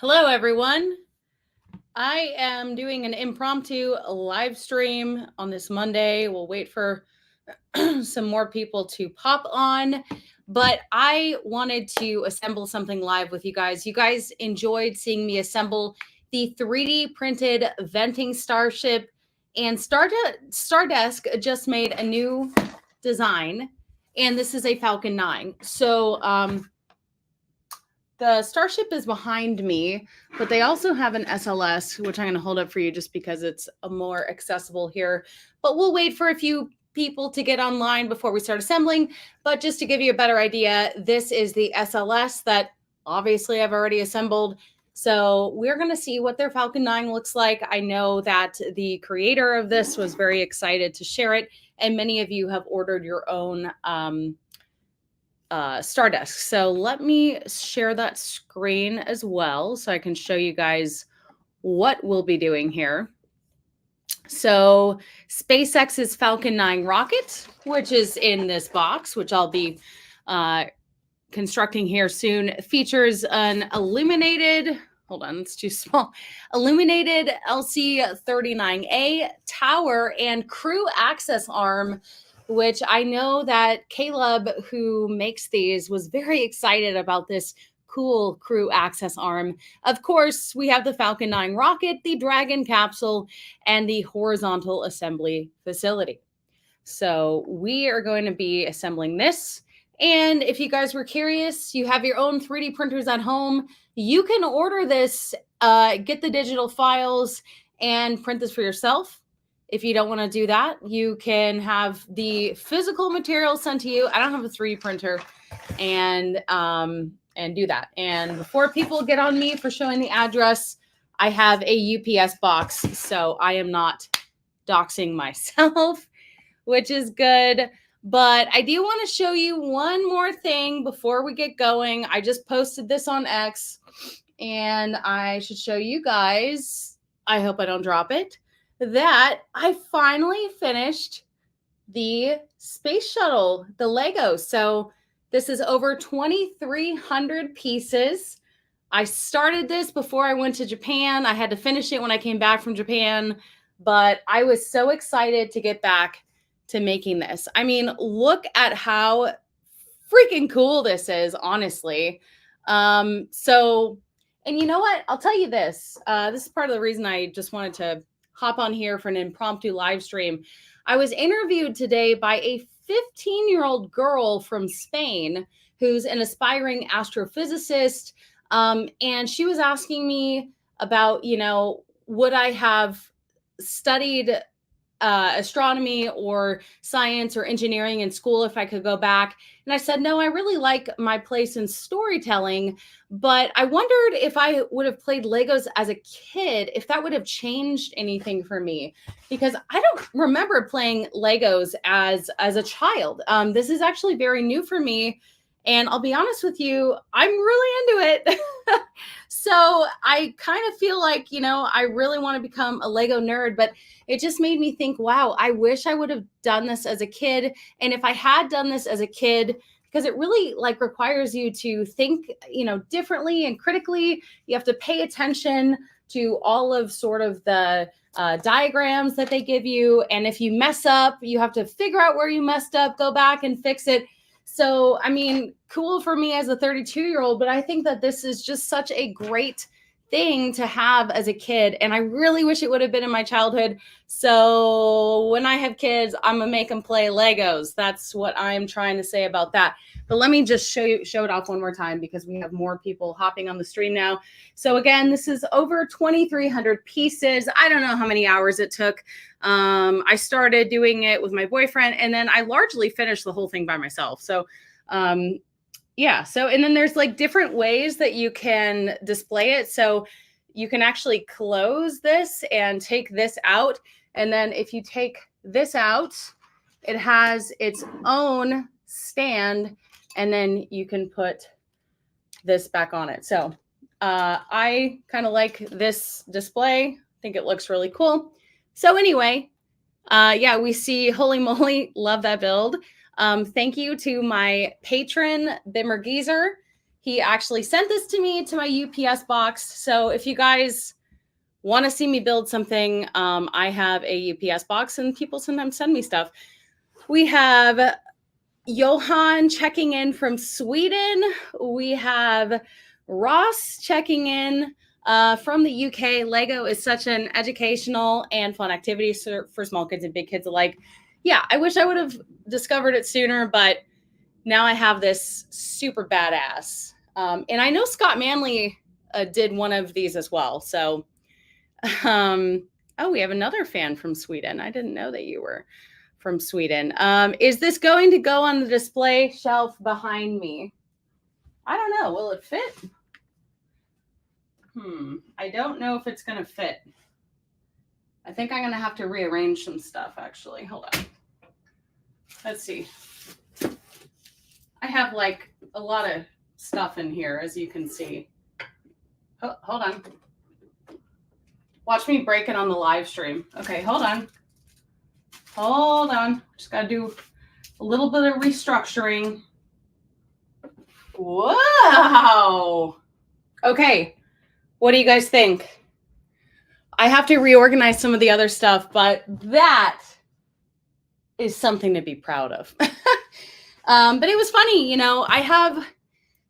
Hello, everyone. I am doing an impromptu live stream on this Monday. We'll wait for some more people to pop on, but I wanted to assemble something live with you guys. You guys enjoyed seeing me assemble the 3D printed venting starship, and Stardesk just made a new design, and this is a Falcon 9. The Starship is behind me, but they also have an SLS, which I'm going to hold up for you just because it's a more accessible here. But we'll wait for a few people to get online before we start assembling. But just to give you a better idea, this is the SLS that obviously I've already assembled. So we're going to see what their Falcon 9 looks like. I know that the creator of this was very excited to share it, and many of you have ordered your own Stardesk. So let me share that screen as well so I can show you guys what we'll be doing here. So SpaceX's Falcon 9 rocket, which is in this box, which I'll be constructing here soon, features an illuminated, hold on, it's too small, illuminated LC-39A tower and crew access arm, which I know that Caleb, who makes these, was very excited about this cool crew access arm. Of course, we have the Falcon 9 rocket, the Dragon capsule, and the horizontal assembly facility. So we are going to be assembling this. And if you guys were curious, you have your own 3D printers at home, you can order this, get the digital files, and print this for yourself. If you don't want to do that, you can have the physical material sent to you. I don't have a 3D printer, and do that. And before people get on me for showing the address, I have a UPS box, so I am not doxing myself, which is good. But I do want to show you one more thing before we get going. I just posted this on X, and I should show you guys, I hope I don't drop it, that I finally finished the space shuttle, the Lego. So this is over 2,300 pieces. I started this before I went to Japan. I had to finish it when I came back from Japan, but I was so excited to get back to making this. I mean, look at how freaking cool this is, honestly. And you know what? I'll tell you this. This is part of the reason I just wanted to hop on here for an impromptu live stream. I was interviewed today by a 15-year-old girl from Spain who's an aspiring astrophysicist. And she was asking me about, would I have studied astronomy or science or engineering in school if I could go back. And I said, no, I really like my place in storytelling, but I wondered if I would have played Legos as a kid, if that would have changed anything for me, because I don't remember playing Legos as a child. This is actually very new for me. And I'll be honest with you, I'm really into it. So I kind of feel like, I really want to become a Lego nerd, but it just made me think, wow, I wish I would have done this as a kid. And if I had done this as a kid, because it really requires you to think, differently and critically. You have to pay attention to all of sort of the diagrams that they give you. And if you mess up, you have to figure out where you messed up, go back and fix it. So, I mean, cool for me as a 32-year-old, but I think that this is just such a great thing to have as a kid. And I really wish it would have been in my childhood. So when I have kids, I'm going to make them play Legos. That's what I'm trying to say about that. But let me just show it off one more time because we have more people hopping on the stream now. So again, this is over 2,300 pieces. I don't know how many hours it took. I started doing it with my boyfriend, and then I largely finished the whole thing by myself. So, yeah. So, and then there's different ways that you can display it. So you can actually close this and take this out. And then if you take this out, it has its own stand, and then you can put this back on it. So I kind of like this display. I think it looks really cool. So anyway, yeah, we see Holy Moly. Love that build. Thank you to my patron, Bimmer Geezer. He actually sent this to me to my UPS box. So if you guys want to see me build something, I have a UPS box and people sometimes send me stuff. We have Johan checking in from Sweden. We have Ross checking in from the UK. Lego is such an educational and fun activity for small kids and big kids alike. Yeah, I wish I would have discovered it sooner, but now I have this super badass. And I know Scott Manley did one of these as well. So, oh, we have another fan from Sweden. I didn't know that you were from Sweden. Is this going to go on the display shelf behind me? I don't know. Will it fit? I don't know if it's going to fit. I think I'm going to have to rearrange some stuff, actually. Hold on. Let's see. I have like a lot of stuff in here, as you can see. Oh, hold on. Watch me break it on the live stream. Okay, hold on. Hold on. Just got to do a little bit of restructuring. Whoa. Okay. What do you guys think? I have to reorganize some of the other stuff, but that is something to be proud of. But it was funny, you know, I have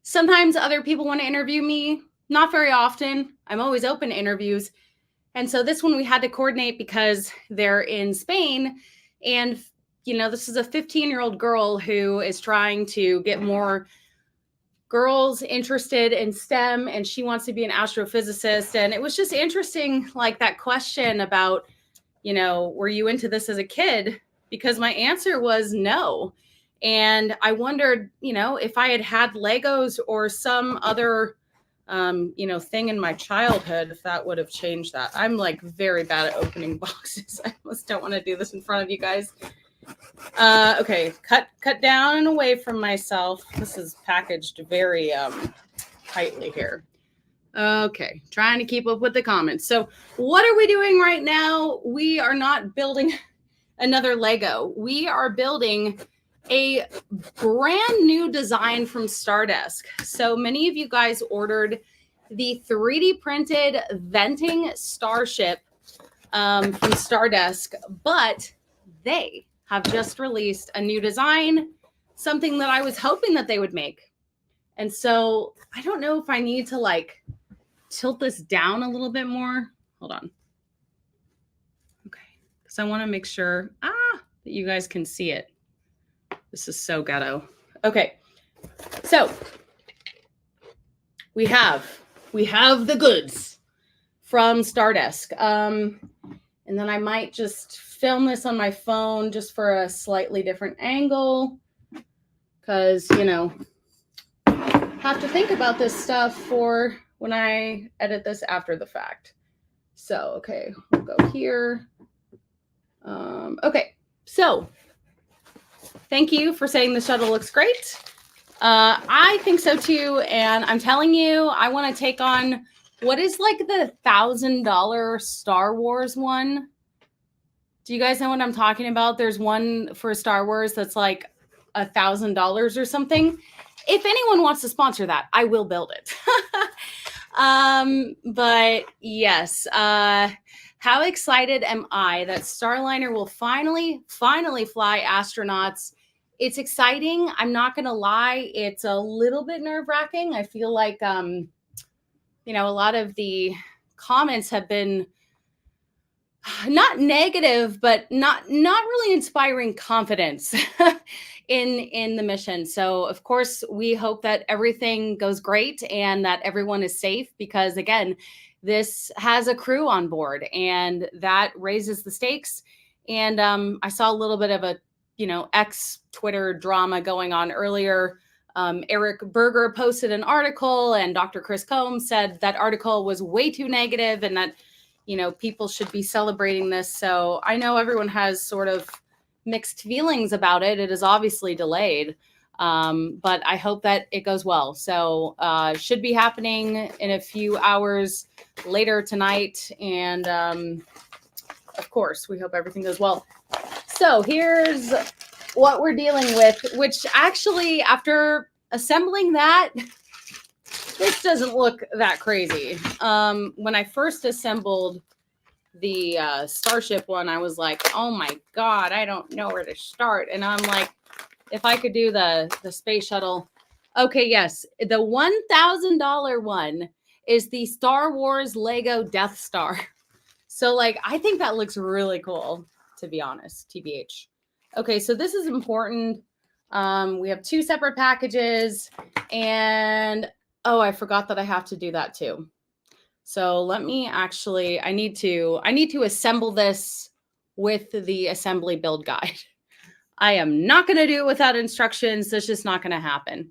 sometimes other people want to interview me, not very often. I'm always open to interviews. And so this one we had to coordinate because they're in Spain. And, you know, this is a 15-year-old girl who is trying to get more girls interested in STEM, and she wants to be an astrophysicist. And it was just interesting, like that question about, you know, were you into this as a kid? Because my answer was no. And I wondered, you know, if I had had Legos or some other you know, thing in my childhood, if that would have changed that. I'm like very bad at opening boxes. I almost don't want to do this in front of you guys. Okay, cut down and away from myself. This is packaged very tightly here. Okay, trying to keep up with the comments. So what are we doing right now? We are not building another Lego. We are building a brand new design from Stardesk. So many of you guys ordered the 3D printed venting starship from Stardesk, but they have just released a new design, something that I was hoping that they would make. And so I don't know if I need to like tilt this down a little bit more. Hold on. Okay, because I want to make sure that you guys can see it. This is so ghetto. Okay, so we have the goods from Stardesk. And then I might just film this on my phone just for a slightly different angle because, you know, have to think about this stuff for when I edit this after the fact. So, okay, we'll go here. Okay, so thank you for saying the shuttle looks great. I think so too. And I'm telling you, I want to take on what is like the $1,000 Star Wars one. Do you guys know what I'm talking about? There's one for Star Wars that's like $1,000 or something. If anyone wants to sponsor that, I will build it. But yes, how excited am I that Starliner will finally fly astronauts. It's exciting. I'm not going to lie. It's a little bit nerve-wracking. I feel like, you know, a lot of the comments have been not negative, but not really inspiring confidence in the mission. So of course we hope that everything goes great and that everyone is safe because again, this has a crew on board and that raises the stakes. And I saw a little bit of a, you know, Twitter drama going on earlier. Eric Berger posted an article and Dr. Chris Combs said that article was way too negative and that, you know, people should be celebrating this. So I know everyone has sort of mixed feelings about it. It is obviously delayed, but I hope that it goes well. So should be happening in a few hours later tonight. And of course, we hope everything goes well. So here's what we're dealing with, which actually after assembling that, this doesn't look that crazy. When I first assembled the Starship one, I was like, oh my God, I don't know where to start. And I'm like, if I could do the space shuttle. Okay, yes. The $1,000 one is the Star Wars Lego Death Star. So like, I think that looks really cool, to be honest, TBH. Okay, so this is important. We have 2 separate packages, and oh, I forgot that I have to do that too. So let me actually, I need to assemble this with the assembly build guide. I am not going to do it without instructions. That's just not going to happen.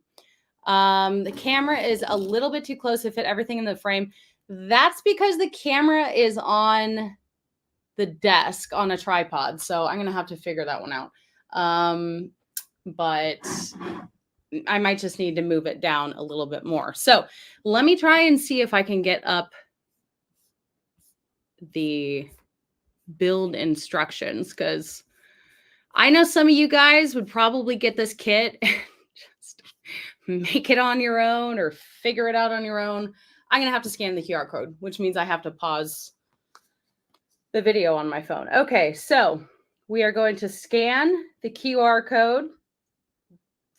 The camera is a little bit too close to fit everything in the frame. That's because the camera is on the desk on a tripod. So I'm going to have to figure that one out. But I might just need to move it down a little bit more. So let me try and see if I can get up the build instructions, because I know some of you guys would probably get this kit and just make it on your own or figure it out on your own. I'm going to have to scan the QR code, which means I have to pause the video on my phone. Okay, so we are going to scan the QR code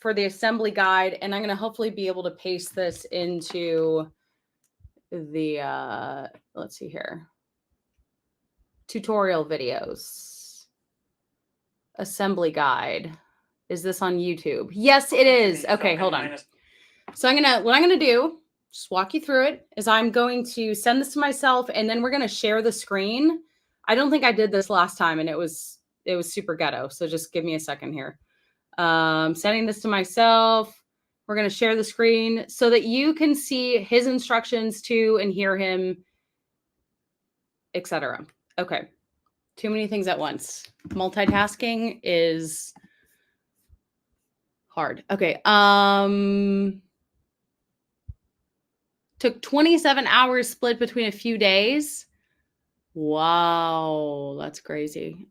for the assembly guide, and I'm going to hopefully be able to paste this into the, let's see here, tutorial videos, assembly guide. Is this on YouTube? Yes, it is. Okay, hold on. So what I'm going to do, just walk you through it, is I'm going to send this to myself, and then we're going to share the screen. I don't think I did this last time, and it was super ghetto. So just give me a second here. Sending this to myself. We're going to share the screen so that you can see his instructions too and hear him, etc. Okay. Too many things at once. Multitasking is hard. Okay. Took 27 hours split between a few days. Wow, that's crazy.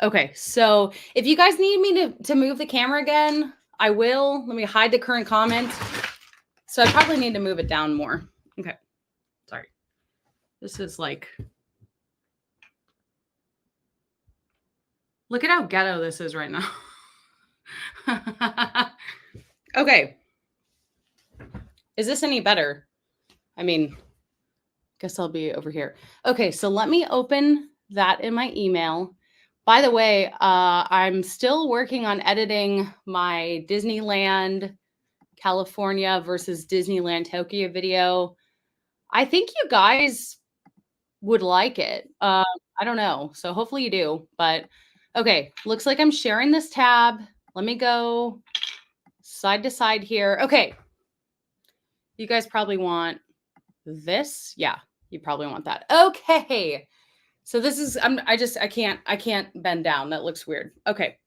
Okay, so if you guys need me to move the camera again, I will. Let me hide the current comment. So I probably need to move it down more. Okay, sorry. This is like, look at how ghetto this is right now. Okay. Is this any better? I mean, guess I'll be over here. Okay, so let me open that in my email. By the way, I'm still working on editing my Disneyland California versus Disneyland Tokyo video. I think you guys would like it. I don't know. So hopefully you do. But okay, looks like I'm sharing this tab. Let me go side to side here. Okay. You guys probably want this. Yeah, you probably want that. Okay. So this is, I can't bend down. That looks weird. Okay.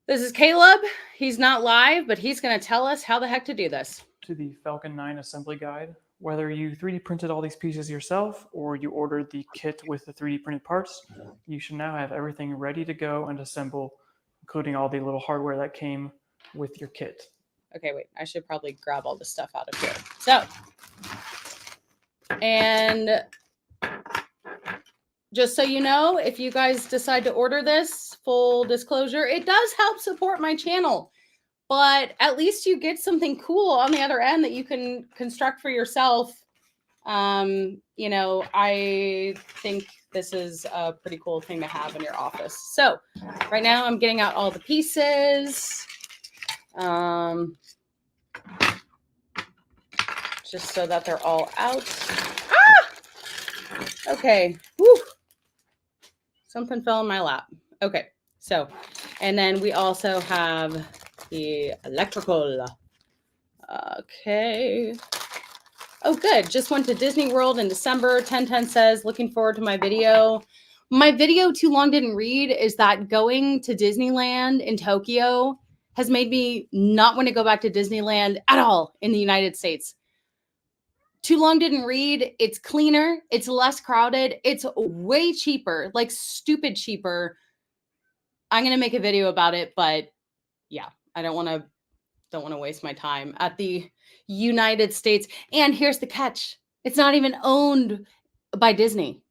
This is Caleb. He's not live, but he's going to tell us how the heck to do this. To the Falcon 9 assembly guide. Whether you 3D printed all these pieces yourself or you ordered the kit with the 3D printed parts, you should now have everything ready to go and assemble, including all the little hardware that came with your kit. Okay, wait, I should probably grab all this stuff out of here. So, and just so you know, if you guys decide to order this, full disclosure, it does help support my channel, but at least you get something cool on the other end that you can construct for yourself. You know, I think this is a pretty cool thing to have in your office. So right now I'm getting out all the pieces. Just so that they're all out. Ah! Okay. Woo. Something fell in my lap. Okay. So, and then we also have the electrical. Okay. Oh, good. Just went to Disney World in December. 1010 says, looking forward to my video. My video, Too Long Didn't Read, is that going to Disneyland in Tokyo has made me not want to go back to Disneyland at all in the United States. Too Long Didn't Read. It's cleaner. It's less crowded. It's way cheaper, like stupid cheaper. I'm going to make a video about it, but yeah, I don't want don't want to waste my time, at the United States. And here's the catch. It's not even owned by Disney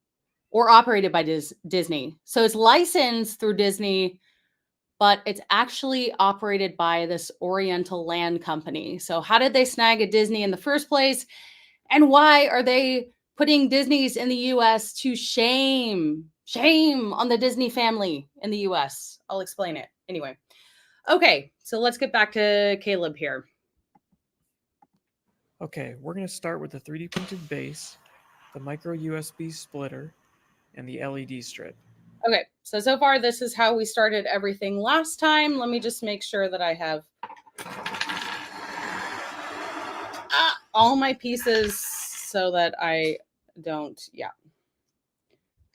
or operated by Disney. So it's licensed through Disney, but it's actually operated by this Oriental Land Company. So how did they snag a Disney in the first place? And why are they putting Disney's in the US to shame? Shame on the Disney family in the US. I'll explain it. Anyway. Okay, so let's get back to Caleb here. Okay, we're going to start with the 3D printed base, the micro USB splitter, and the LED strip. Okay, so far this is how we started everything last time. Let me just make sure that I have all my pieces so that I don't, yeah.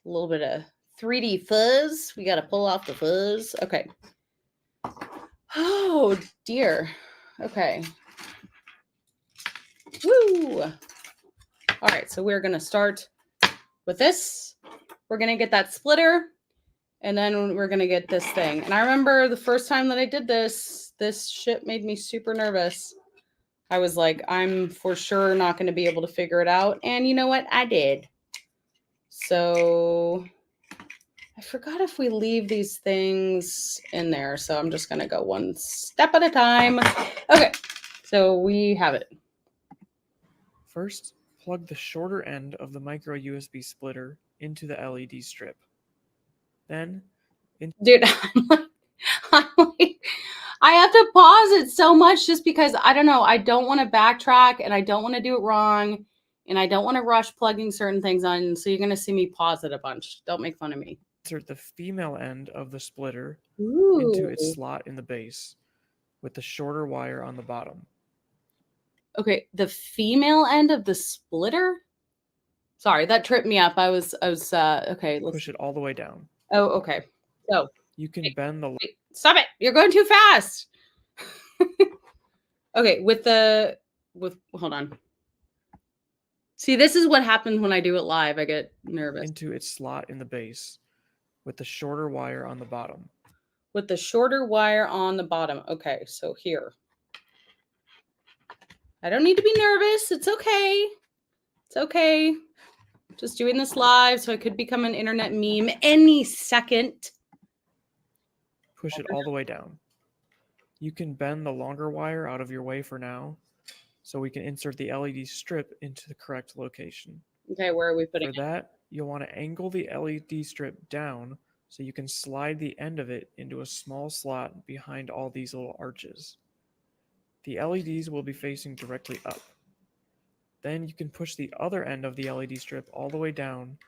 A little bit of 3D fuzz. We got to pull off the fuzz. Okay. Oh, dear. Okay. Woo! All right, so we're going to start with this. We're going to get that splitter, and then we're going to get this thing. And I remember the first time that I did this shit made me super nervous. I was like, I'm for sure not going to be able to figure it out. And you know what? I did. So I forgot if we leave these things in there. So I'm just going to go one step at a time. Okay, so we have it. First, plug the shorter end of the micro USB splitter into the LED strip. Then, dude, I have to pause it so much just because I don't know. I don't want to backtrack and I don't want to do it wrong. And I don't want to rush plugging certain things on. So you're going to see me pause it a bunch. Don't make fun of me. Insert the female end of the splitter Ooh. into its slot in the base with the shorter wire on the bottom. Okay, the female end of the splitter? Sorry, that tripped me up. I was okay. Let's push it all the way down. Oh, okay. So you can bend the. Wait, stop it! You're going too fast. Okay, hold on. See, this is what happens when I do it live. I get nervous. Into its slot in the base with the shorter wire on the bottom. With the shorter wire on the bottom. Okay, so here. I don't need to be nervous. It's okay. It's okay. Just doing this live, so I could become an internet meme any second. Push it all the way down. You can bend the longer wire out of your way for now, so we can insert the LED strip into the correct location. Okay, where are we putting it? For that, you'll want to angle the LED strip down so you can slide the end of it into a small slot behind all these little arches. The LEDs will be facing directly up. Then you can push the other end of the LED strip all the way down,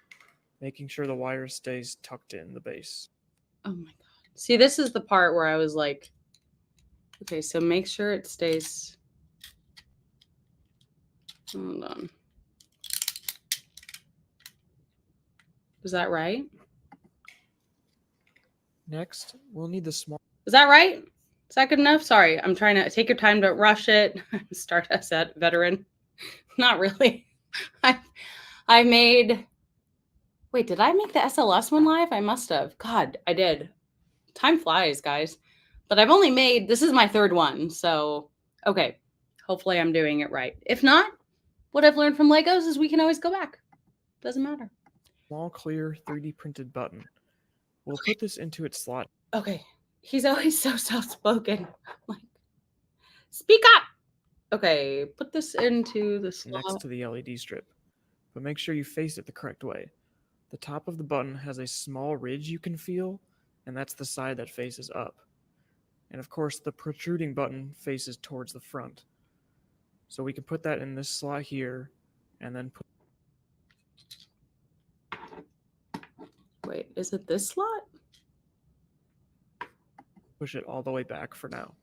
making sure the wire stays tucked in the base. Oh my God. See, this is the part where I was like, okay, so make sure it stays. Hold on. Is that right? Next, we'll need the small. Is that right? Is that good enough? Sorry, I'm trying to take your time to rush it. Stardesk veteran. Not really. I made. Wait, did I make the SLS one live? I must have. God, I did. Time flies, guys. But I've only made, this is my third one. So, okay. Hopefully I'm doing it right. If not, what I've learned from Legos is we can always go back. Doesn't matter. Small, clear 3D printed button. We'll put this into its slot. Okay. He's always so soft-spoken. Like, speak up. Okay, put this into the slot. Next to the LED strip. But make sure you face it the correct way. The top of the button has a small ridge you can feel, and that's the side that faces up. And of course, the protruding button faces towards the front. So we can put that in this slot here, and then put... Wait, is it this slot? Push it all the way back for now.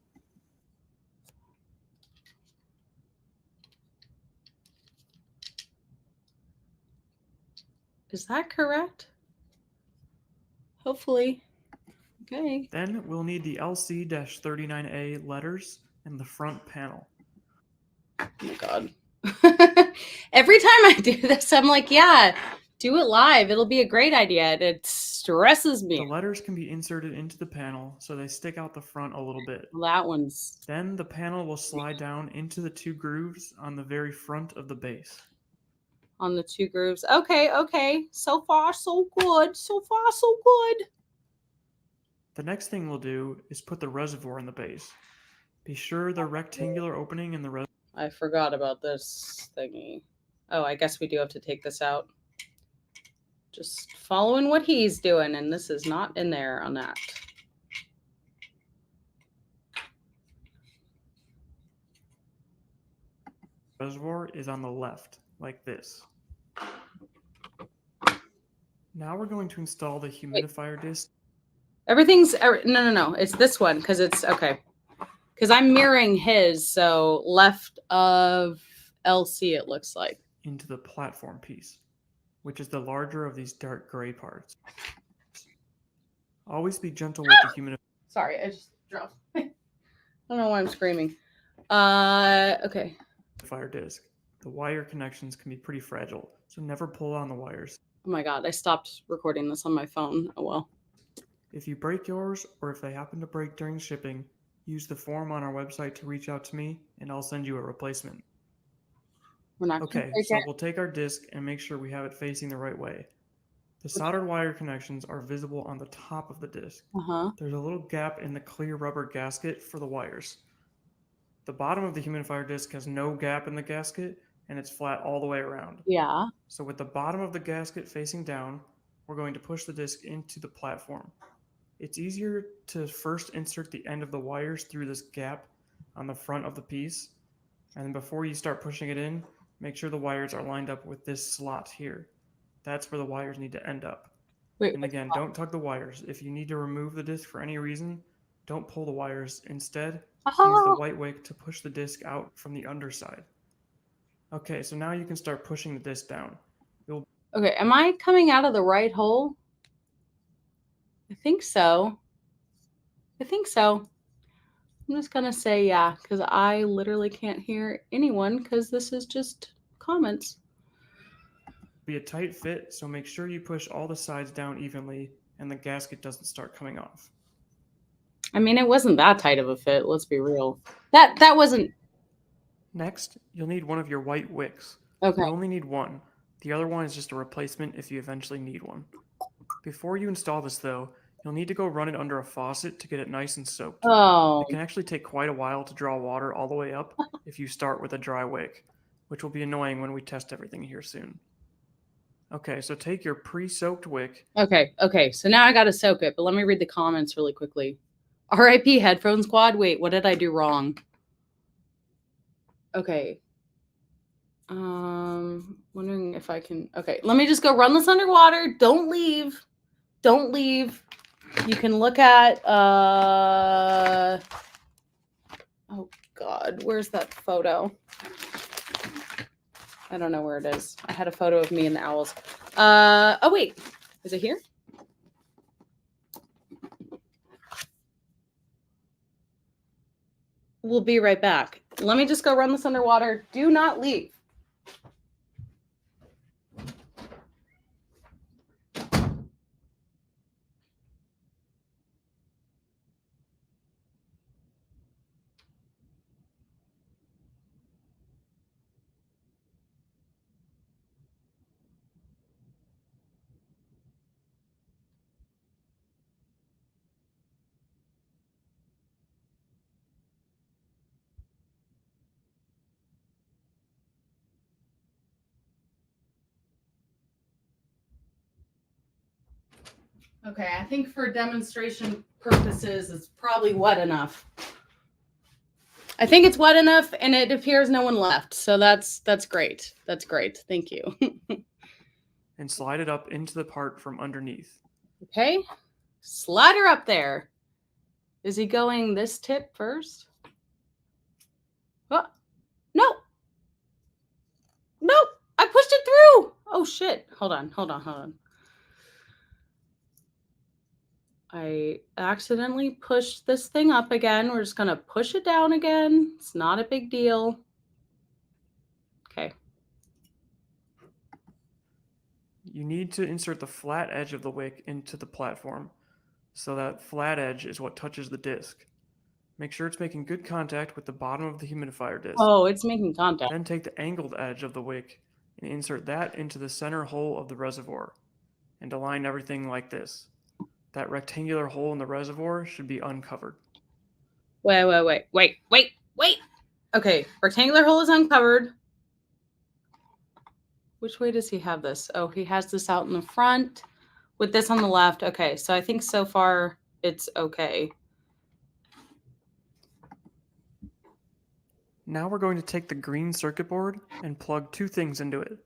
Is that correct? Hopefully. Okay. Then we'll need the LC-39A letters in the front panel. Oh my God. Every time I do this, I'm like, yeah, Do it live. It'll be a great idea. It stresses me. The letters can be inserted into the panel so they stick out the front a little bit. That one's Then the panel will slide down into the 2 grooves on the very front of the base. on the 2 grooves. Okay. So far, so good. So far, so good. The next thing we'll do is put the reservoir in the base. Be sure the rectangular opening in the reservoir. I forgot about this thingy. Oh, I guess we do have to take this out. Just following what he's doing, and this is not in there on that. Reservoir is on the left, like this. Now we're going to install the humidifier disc. Everything's no. It's this one because it's okay. Because I'm mirroring his, so left of LC it looks like. Into the platform piece, which is the larger of these dark gray parts. Always be gentle with the humidifier. Sorry, I just dropped. I don't know why I'm screaming. Okay. Fire disc. The wire connections can be pretty fragile, so never pull on the wires. Oh my god, I stopped recording this on my phone. Oh well. If you break yours, or if they happen to break during shipping, use the form on our website to reach out to me, and I'll send you a replacement. We're not okay, so we'll take our disc and make sure we have it facing the right way. The soldered wire connections are visible on the top of the disc. There's a little gap in the clear rubber gasket for the wires. The bottom of the humidifier disc has no gap in the gasket, and it's flat all the way around. Yeah. So with the bottom of the gasket facing down, we're going to push the disc into the platform. It's easier to first insert the end of the wires through this gap on the front of the piece, and then before you start pushing it in, make sure the wires are lined up with this slot here. That's where the wires need to end up. Wait, and again, don't tug the wires. If you need to remove the disc for any reason, don't pull the wires. Instead, use the white wick to push the disc out from the underside. Okay, so now you can start pushing the disc down. Okay, am I coming out of the right hole? I think so. I'm just gonna say yeah, because I literally can't hear anyone because this is just comments. Be a tight fit, so make sure you push all the sides down evenly and the gasket doesn't start coming off. I mean, it wasn't that tight of a fit, let's be real. That wasn't. Next, you'll need one of your white wicks. Okay. You only need one. The other one is just a replacement if you eventually need one. Before you install this though, you'll need to go run it under a faucet to get it nice and soaked. Oh. It can actually take quite a while to draw water all the way up if you start with a dry wick, which will be annoying when we test everything here soon. Okay, so take your pre-soaked wick. Okay, so now I gotta soak it, but let me read the comments really quickly. RIP Headphone Squad. Wait, what did I do wrong? Okay. Wondering if I can. Okay, let me just go run this underwater. Don't leave. You can look at oh god, where's that photo? I don't know where it is. I had a photo of me and the owls. Oh wait, is it here? We'll be right back. Let me just go run this underwater. Do not leave. Okay, I think for demonstration purposes, it's probably wet enough. I think it's wet enough, and it appears no one left. So that's great. That's great. Thank you. And slide it up into the part from underneath. Okay, slide her up there. Is he going this tip first? Oh, no. Nope, I pushed it through. Oh shit, hold on. I accidentally pushed this thing up again. We're just going to push it down again. It's not a big deal. Okay. You need to insert the flat edge of the wick into the platform, so that flat edge is what touches the disc. Make sure it's making good contact with the bottom of the humidifier disc. Oh, it's making contact. Then take the angled edge of the wick and insert that into the center hole of the reservoir, and align everything like this. That rectangular hole in the reservoir should be uncovered. Wait. Okay, rectangular hole is uncovered. Which way does he have this? Oh, he has this out in the front with this on the left. Okay, so I think so far it's okay. Now we're going to take the green circuit board and plug two things into it.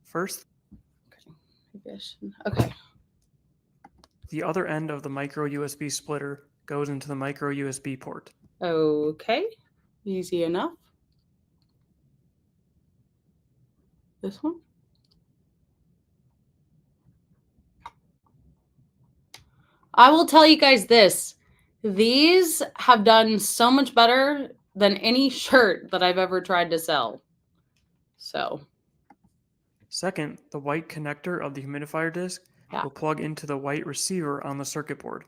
First, okay. The other end of the micro USB splitter goes into the micro USB port. Okay, easy enough. This one? I will tell you guys this. These have done so much better than any shirt that I've ever tried to sell. So. Second, the white connector of the humidifier disc will plug into the white receiver on the circuit board.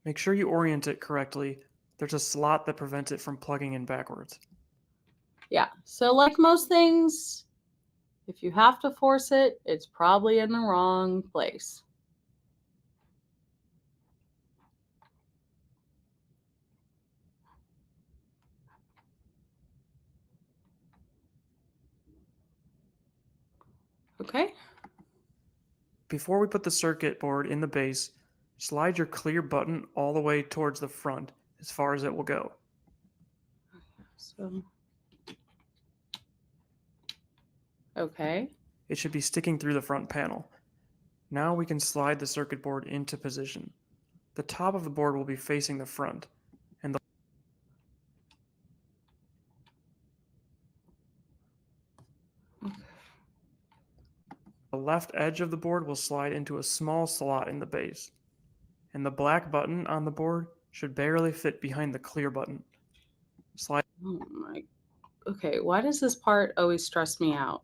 Make sure you orient it correctly. There's a slot that prevents it from plugging in backwards. Yeah, so like most things, if you have to force it, it's probably in the wrong place. Okay. Before we put the circuit board in the base, slide your clear button all the way towards the front as far as it will go. So, okay. It should be sticking through the front panel. Now we can slide the circuit board into position. The top of the board will be facing the front, and the left edge of the board will slide into a small slot in the base, and the black button on the board should barely fit behind the clear button. Slide. Oh my. Okay, why does this part always stress me out?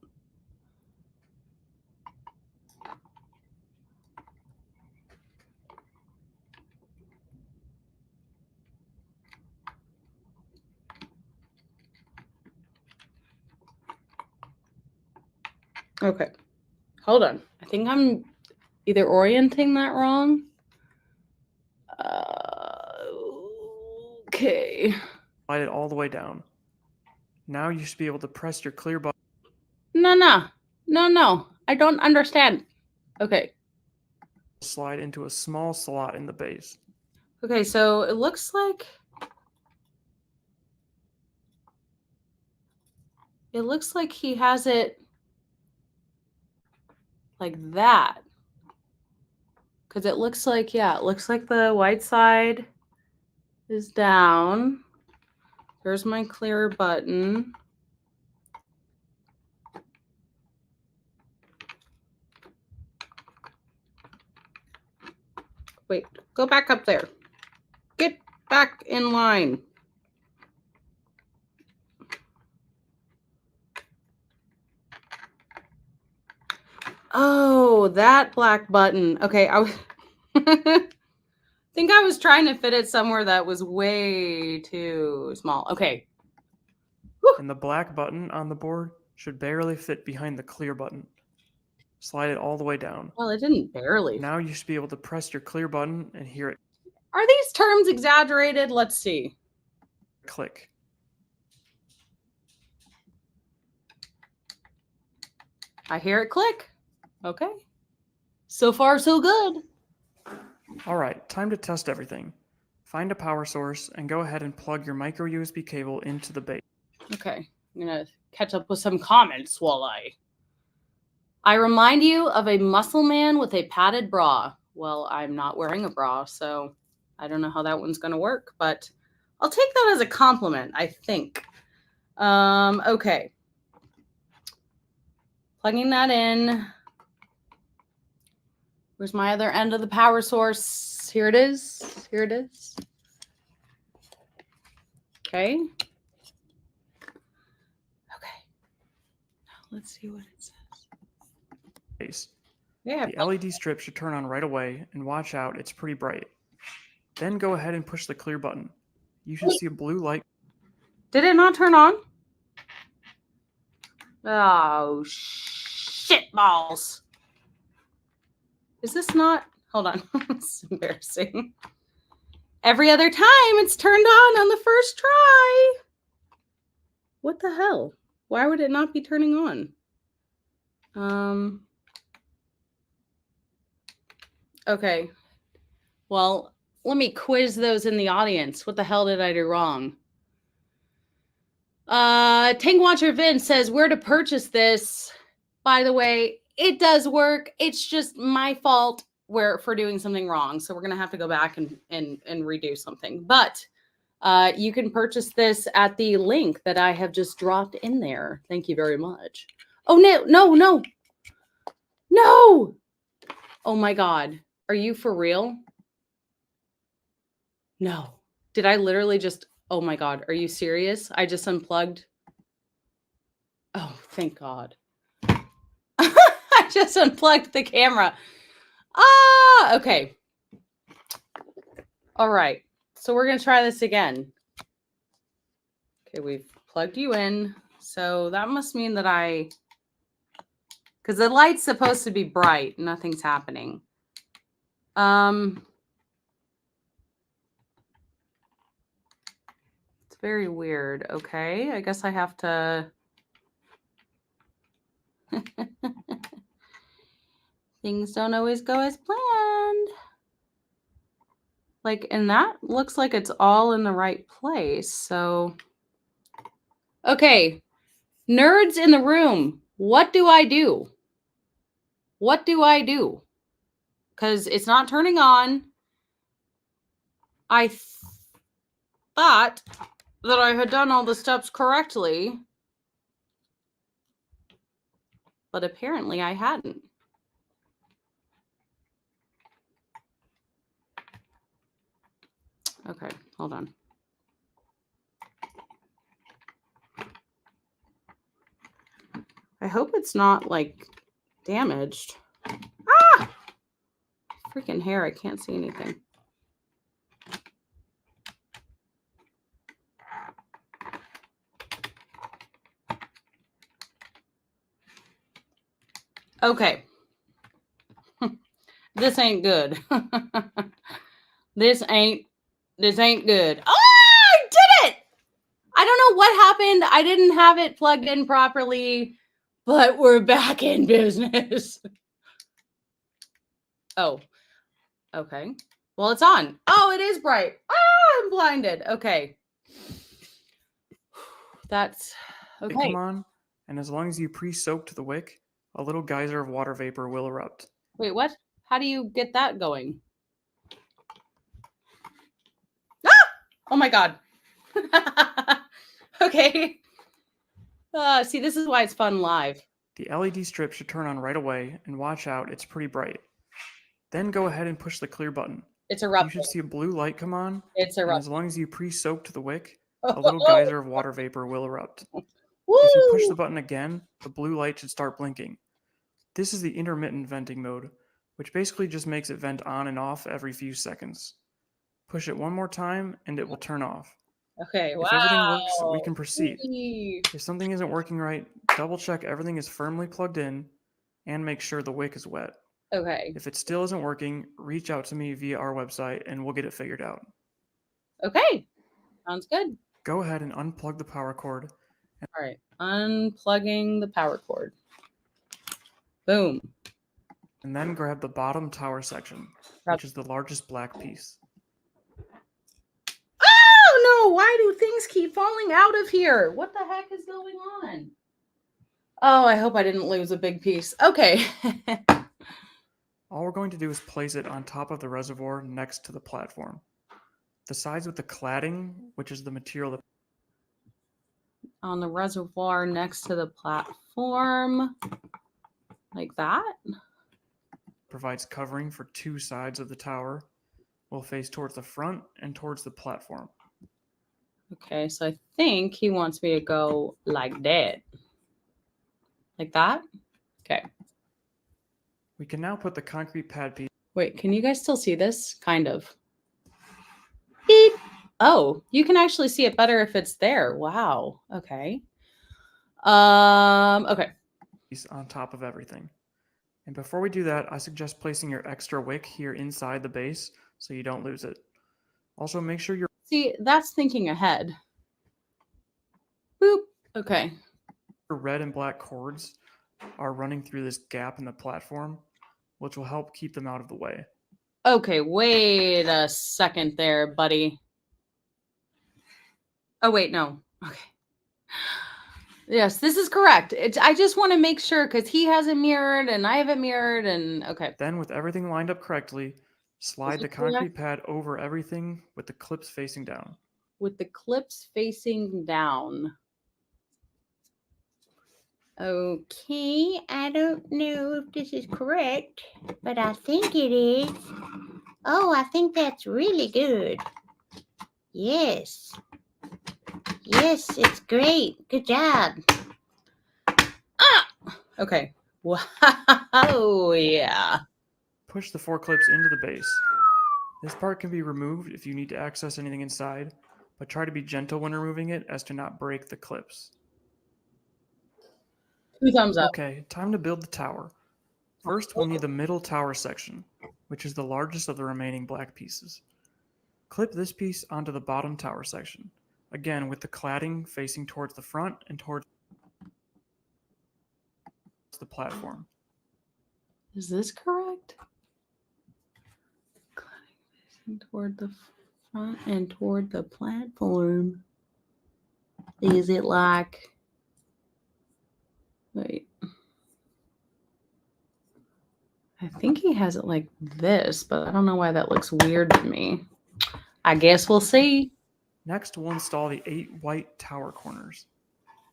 Okay, hold on. I think I'm either orienting that wrong. Okay. Slide it all the way down. Now you should be able to press your clear button. No. I don't understand. Okay. Slide into a small slot in the base. Okay, so it looks like he has it like that. Because it looks like, it looks like the white side is down. There's my clear button. Wait, go back up there. Get back in line. Oh, that black button. Okay, I think I was trying to fit it somewhere that was way too small. Okay. Woo. And the black button on the board should barely fit behind the clear button. Slide it all the way down. Well, it didn't barely. Now you should be able to press your clear button and hear it. Are these terms exaggerated? Let's see. Click. I hear it click. Okay. So far, so good. All right, time to test everything. Find a power source and go ahead and plug your micro USB cable into the base. Okay, I'm going to catch up with some comments while I remind you of a muscle man with a padded bra. Well, I'm not wearing a bra, so I don't know how that one's going to work, but I'll take that as a compliment, I think. Okay. Plugging that in. Where's my other end of the power source? Here it is. Okay. Now let's see what it says. Yeah. The LED strip should turn on right away, and watch out, it's pretty bright. Then go ahead and push the clear button. You should see a blue light. Did it not turn on? Oh, shit balls. Is this not? Hold on. It's embarrassing. Every other time it's turned on the first try. What the hell? Why would it not be turning on? Okay. Well, let me quiz those in the audience. What the hell did I do wrong? Tank Watcher Vin says where to purchase this. By the way, it does work. It's just my fault for doing something wrong. So we're gonna have to go back and redo something. But you can purchase this at the link that I have just dropped in there. Thank you very much. Oh no. Oh my God. Are you for real? No. Did I literally just, oh my God, are you serious? I just unplugged. Oh, thank God. I just unplugged the camera. Okay. All right. So we're going to try this again. Okay, we've plugged you in. So that must mean that because the light's supposed to be bright. Nothing's happening. It's very weird. Okay, I guess I have to. Things don't always go as planned. And that looks like it's all in the right place. So, okay, nerds in the room, what do I do? What do I do? Because it's not turning on. I thought that I had done all the steps correctly, but apparently I hadn't. Okay, hold on. I hope it's not damaged. Ah! Freaking hair, I can't see anything. Okay. This ain't good. This ain't good. Oh, I did it! I don't know what happened. I didn't have it plugged in properly, but we're back in business. Oh, okay. Well, it's on. Oh, it is bright. Ah, I'm blinded. Okay. That's okay. Come on, and as long as you pre-soaked the wick, a little geyser of water vapor will erupt. Wait, what? How do you get that going? Ah! Oh my God. Okay. See, this is why it's fun live. The LED strip should turn on right away, and watch out, it's pretty bright. Then go ahead and push the clear button. It's erupting. You should see a blue light come on. It's erupting. And as long as you pre-soaked the wick, a little geyser of water vapor will erupt. Woo! If you push the button again, the blue light should start blinking. This is the intermittent venting mode, which basically just makes it vent on and off every few seconds. Push it one more time and it will turn off. Okay, wow. If everything works, we can proceed. If something isn't working right, double check everything is firmly plugged in and make sure the wick is wet. Okay. If it still isn't working, reach out to me via our website and we'll get it figured out. Okay, sounds good. Go ahead and unplug the power cord. All right, unplugging the power cord. Boom. And then grab the bottom tower section, which is the largest black piece. Oh no, why do things keep falling out of here? What the heck is going on? Oh, I hope I didn't lose a big piece. Okay. All we're going to do is place it on top of the reservoir next to the platform. The sides with the cladding, which is the material that on the reservoir next to the platform, like that, provides covering for two sides of the tower, will face towards the front and towards the platform. Okay, so I think he wants me to go like that. Like that? Okay. We can now put the concrete pad piece. Wait, can you guys still see this? Kind of. Beep. Oh, you can actually see it better if it's there. Wow. Okay. Okay. On top of everything. And before we do that, I suggest placing your extra wick here inside the base so you don't lose it. Also, make sure your See, that's thinking ahead. Boop. Okay. red and black cords are running through this gap in the platform, which will help keep them out of the way. Okay, wait a second there, buddy. Oh, wait, no. Okay. Yes, this is correct. I just want to make sure because he has it mirrored and I have it mirrored and okay. Then with everything lined up correctly, slide the concrete pad over everything with the clips facing down. With the clips facing down. Okay, I don't know if this is correct, but I think it is. Oh, I think that's really good. Yes. Yes, it's great. Good job. Ah! Okay. Wow, yeah. Push the 4 clips into the base. This part can be removed if you need to access anything inside, but try to be gentle when removing it as to not break the clips. 2 thumbs up. Okay, time to build the tower. First, we'll need the middle tower section, which is the largest of the remaining black pieces. Clip this piece onto the bottom tower section, again with the cladding facing towards the front and towards the platform. Is this correct? Facing toward the front and toward the platform. Is it like... Wait. I think he has it like this, but I don't know why that looks weird to me. I guess we'll see. Next, we'll install the 8 white tower corners.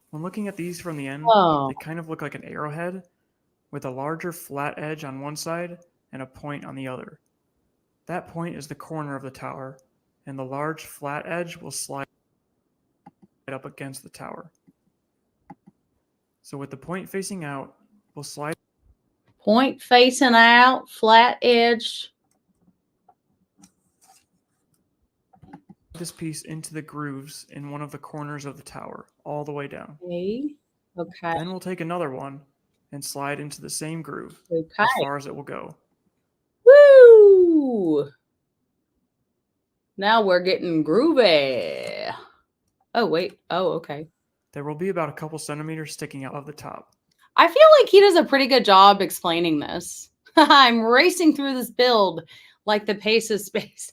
When looking at these from the end, they kind of look like an arrowhead with a larger flat edge on one side and a point on the other. That point is the corner of the tower, and the large flat edge will slide up against the tower. So with the point facing out, we'll slide Point facing out, flat edge. this piece into the grooves in one of the corners of the tower, all the way down. Okay. Then we'll take another one and slide into the same groove Okay. as far as it will go. Woo! Now we're getting groovy. Oh, wait. Oh, okay. There will be about a couple centimeters sticking out of the top. I feel like he does a pretty good job explaining this. I'm racing through this build like the pace of SpaceX.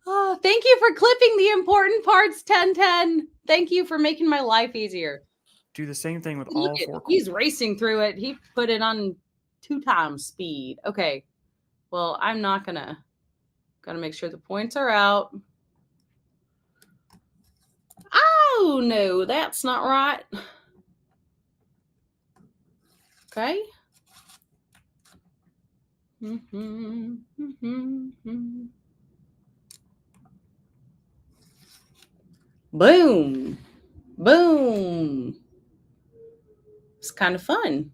Oh, thank you for clipping the important parts, 1010. Thank you for making my life easier. Do the same thing with all 4 corners. He's racing through it. He put it on 2 times speed. Okay. Well, I'm not gonna make sure the points are out. Oh no, that's not right. Okay. Boom. Boom. It's kind of fun.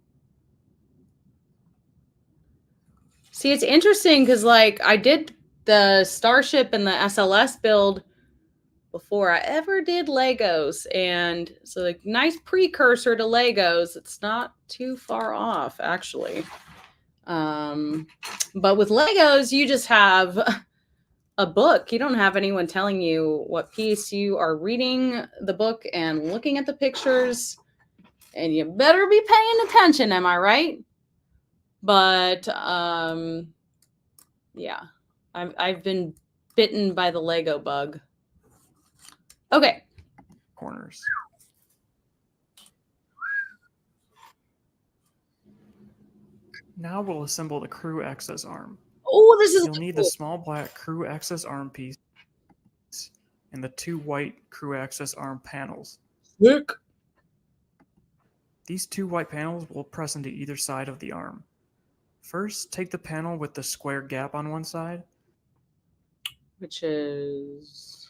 See, it's interesting because like I did the Starship and the SLS build before I ever did Legos. And so like nice precursor to Legos. It's not too far off actually. But with Legos, you just have a book. You don't have anyone telling you what piece. You are reading the book and looking at the pictures, and you better be paying attention. Am I right? But yeah, I've been bitten by the Lego bug. Okay. Corners. Now we'll assemble the crew access arm. Oh, this is... You'll need the small black crew access arm piece and the 2 white crew access arm panels. Sick. These 2 white panels will press into either side of the arm. First, take the panel with the square gap on one side, which is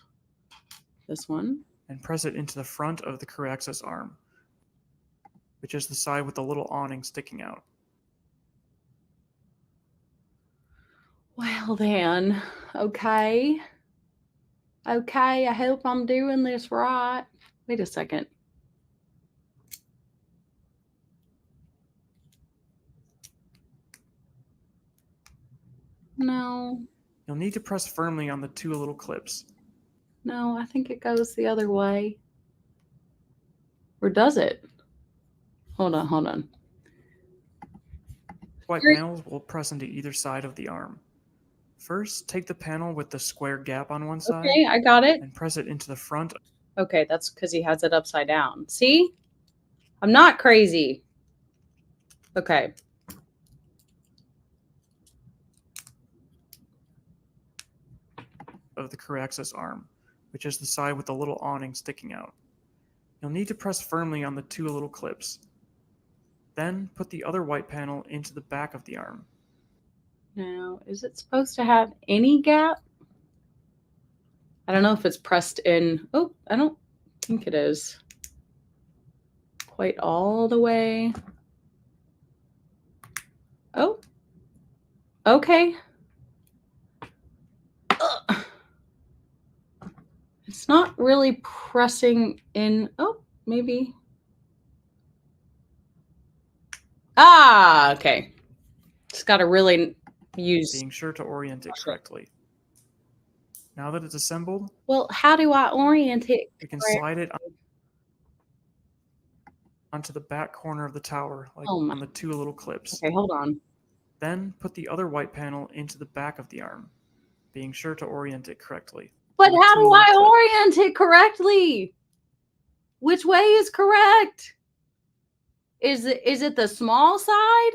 this one, and press it into the front of the crew access arm, which is the side with the little awning sticking out. Well then, okay. Okay, I hope I'm doing this right. Wait a second. No, You'll need to press firmly on the two little clips. no, I think it goes the other way. Or does it? Hold on, hold on. White panels will press into either side of the arm. First, take the panel with the square gap on one side Okay, I got it. and press it into the front Okay, that's because he has it upside down. See? I'm not crazy. Okay. of the Caraxis arm, which is the side with the little awning sticking out. You'll need to press firmly on the two little clips. Then put the other white panel into the back of the arm. Now, is it supposed to have any gap? I don't know if it's pressed in. Oh, I don't think it is quite all the way. Oh, okay. Ugh. It's not really pressing in. Oh, maybe. Ah, okay. Just got to really use. Being sure to orient it correctly. Now that it's assembled, Well, how do I orient it? we can slide it onto the back corner of the tower, like on the two little clips. Okay, hold on. Then put the other white panel into the back of the arm, being sure to orient it correctly. But how do I orient it correctly? Which way is correct? Is it the small side?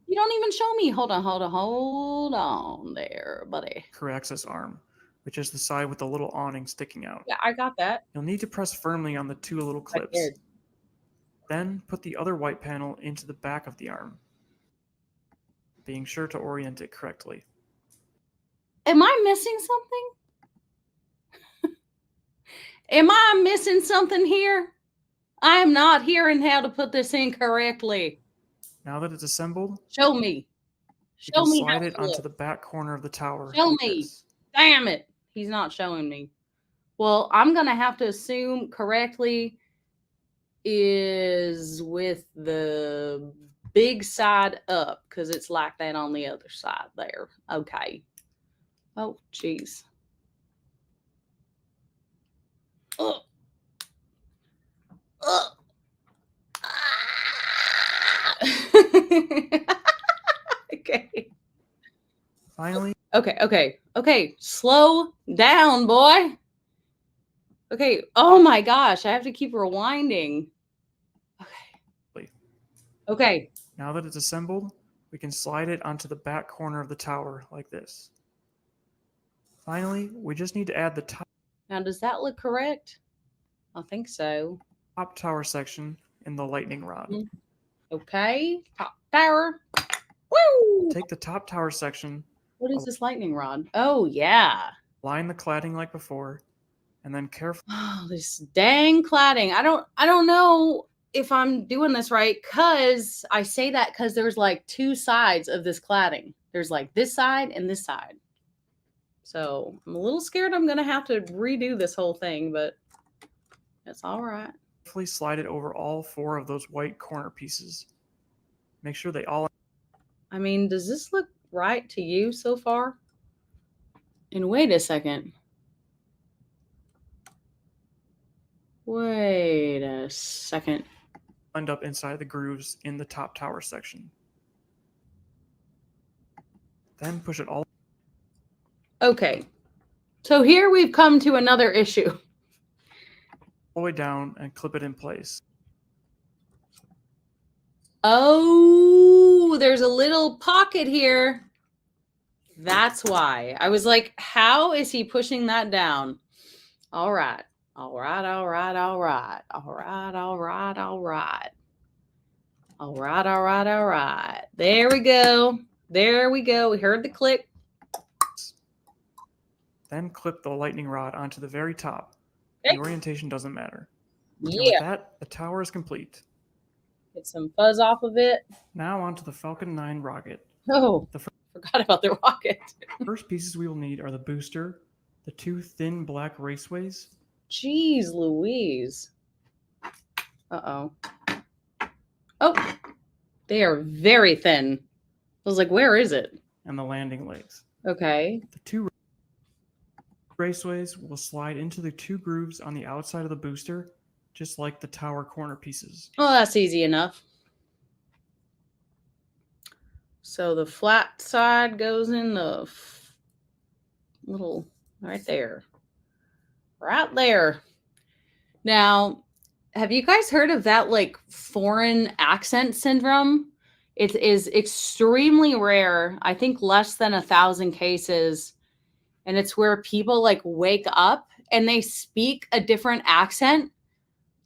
You don't even show me. Hold on there, buddy. Caraxis arm, which is the side with the little awning sticking out. Yeah, I got that. You'll need to press firmly on the two little clips. I did. Then put the other white panel into the back of the arm, being sure to orient it correctly. Am I missing something? Am I missing something here? I am not hearing how to put this in correctly. Now that it's assembled, show me. Show me. Slide it onto the back corner of the tower. Show me. Damn it. He's not showing me. Well, I'm going to have to assume correctly is with the big side up because it's like that on the other side there. Okay. Oh, geez. Oh. Oh. Okay. Finally. Okay. Slow down, boy. Okay. Oh my gosh. I have to keep rewinding. Okay. Now that it's assembled, we can slide it onto the back corner of the tower like this. Finally, we just need to add the top. Now, does that look correct? I think so. Top tower section in the lightning rod. Okay. Top tower. Woo! Take the top tower section. What is this lightning rod? Oh, yeah. Line the cladding like before, and then carefully. Oh, this dang cladding. I don't know if I'm doing this right, because I say that because there's like two sides of this cladding. There's like this side and this side. So I'm a little scared I'm going to have to redo this whole thing, but that's all right. Carefully slide it over all four of those white corner pieces. Make sure they all. I mean, does this look right to you so far? And wait a second. Wait a second. End up inside the grooves in the top tower section. Then push it all. Okay. So here we've come to another issue. All the way down and clip it in place. Oh, there's a little pocket here. That's why. I was like, how is he pushing that down? All right. All right. There we go. We heard the click. Then clip the lightning rod onto the very top. The orientation doesn't matter. Yeah. And with that, the tower is complete. Get some fuzz off of it. Now onto the Falcon 9 rocket. Oh, Forgot about the rocket. First pieces we will need are the booster, the two thin black raceways. Jeez Louise. Uh-oh. Oh, they are very thin. I was like, where is it? And the landing legs. Okay. The two raceways will slide into the two grooves on the outside of the booster, just like the tower corner pieces. Oh, that's easy enough. So the flat side goes in the little right there. Right there. Now, have you guys heard of that like foreign accent syndrome? It is extremely rare. I think less than 1,000 cases. And it's where people like wake up and they speak a different accent.